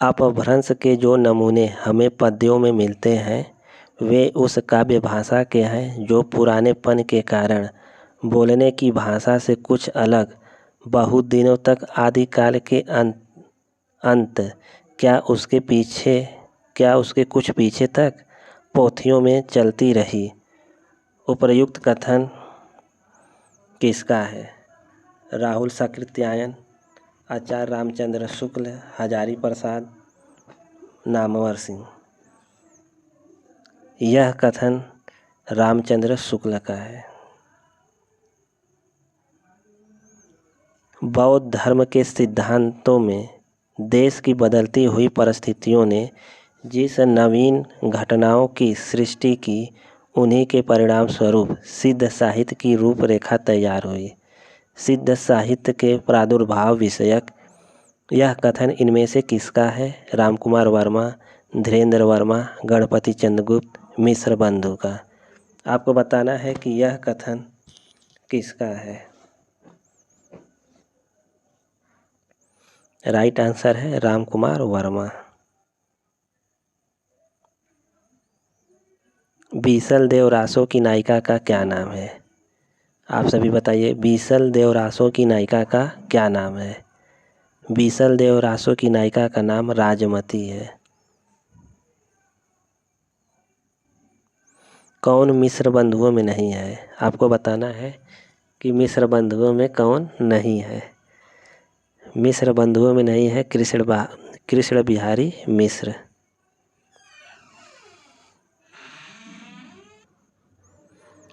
अपभ्रंश के जो नमूने हमें पद्यों में मिलते हैं वे उस काव्य भाषा के हैं जो पुरानेपन के कारण बोलने की भाषा से कुछ अलग, बहुत दिनों तक आदिकाल के अंत क्या उसके कुछ पीछे तक पोथियों में चलती रही। उपर्युक्त कथन किसका है? राहुल सकृत्यायन, आचार्य रामचंद्र शुक्ल, हजारी प्रसाद, नामवर सिंह। यह कथन रामचंद्र शुक्ल का है। बौद्ध धर्म के सिद्धांतों में देश की बदलती हुई परिस्थितियों ने जिस नवीन घटनाओं की सृष्टि की उन्हीं के परिणाम स्वरूप सिद्ध साहित्य की रूपरेखा तैयार हुई। सिद्ध साहित्य के प्रादुर्भाव विषयक यह कथन इनमें से किसका है? रामकुमार वर्मा, धीरेन्द्र वर्मा, गणपति चंद्रगुप्त, मिश्र बंधु का। आपको बताना है कि यह कथन किसका है। राइट आंसर है रामकुमार वर्मा। बीसल देवरासो की नायिका का क्या नाम है? आप सभी बताइए, बीसल देवरासो की नायिका का क्या नाम है? बीसल देवरासो की नायिका का नाम राजमती है। कौन मिश्र बंधुओं में नहीं है? आपको बताना है कि मिश्र बंधुओं में कौन नहीं है। मिश्र बंधुओं में नहीं है कृष्ण बिहारी मिश्र।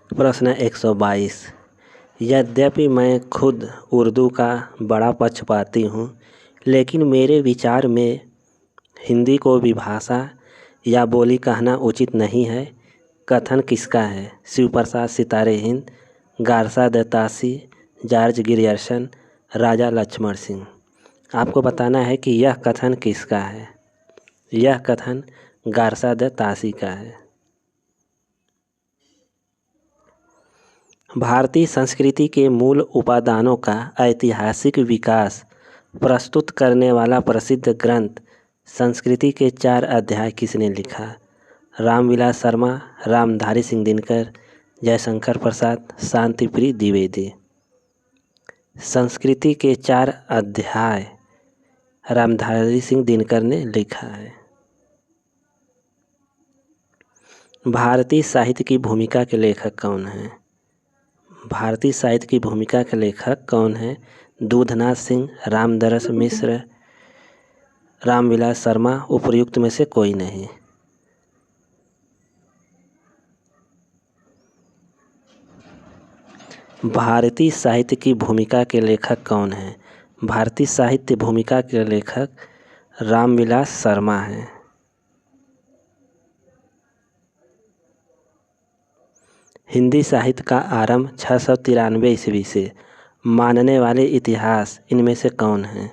प्रश्न 122। यद्यपि मैं खुद उर्दू का बड़ा पक्षपाती हूँ, लेकिन मेरे विचार में हिंदी को विभाषा या बोली कहना उचित नहीं है। कथन किसका है? शिव प्रसाद सितारे हिंद, गारसा दत्तासी, जॉर्ज गिरियर्सन, राजा लक्ष्मण सिंह। आपको बताना है कि यह कथन किसका है। यह कथन गारसा दत्तासी का है। भारतीय संस्कृति के मूल उपादानों का ऐतिहासिक विकास प्रस्तुत करने वाला प्रसिद्ध ग्रंथ संस्कृति के 4 अध्याय किसने लिखा? रामविलास शर्मा, रामधारी सिंह दिनकर, जयशंकर प्रसाद, शांतिप्रिय द्विवेदी। संस्कृति के 4 अध्याय रामधारी सिंह दिनकर ने लिखा है। भारतीय साहित्य की भूमिका के लेखक कौन हैं? भारतीय साहित्य की भूमिका के लेखक कौन हैं? दूधनाथ सिंह, रामदरस मिश्र, रामविलास शर्मा, उपर्युक्त में से कोई नहीं। भारतीय साहित्य की भूमिका के लेखक कौन हैं? भारतीय साहित्य भूमिका के लेखक रामविलास शर्मा हैं। हिंदी साहित्य का आरंभ 693 ईस्वी से मानने वाले इतिहास इनमें से कौन हैं?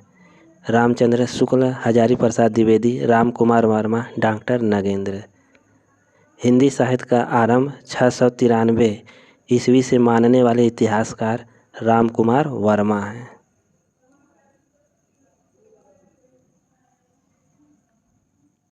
रामचंद्र शुक्ल, हजारी प्रसाद द्विवेदी, राम कुमार वर्मा, डॉक्टर नगेंद्र। हिंदी साहित्य का आरंभ 693 ईस्वी से मानने वाले इतिहासकार राम कुमार वर्मा हैं।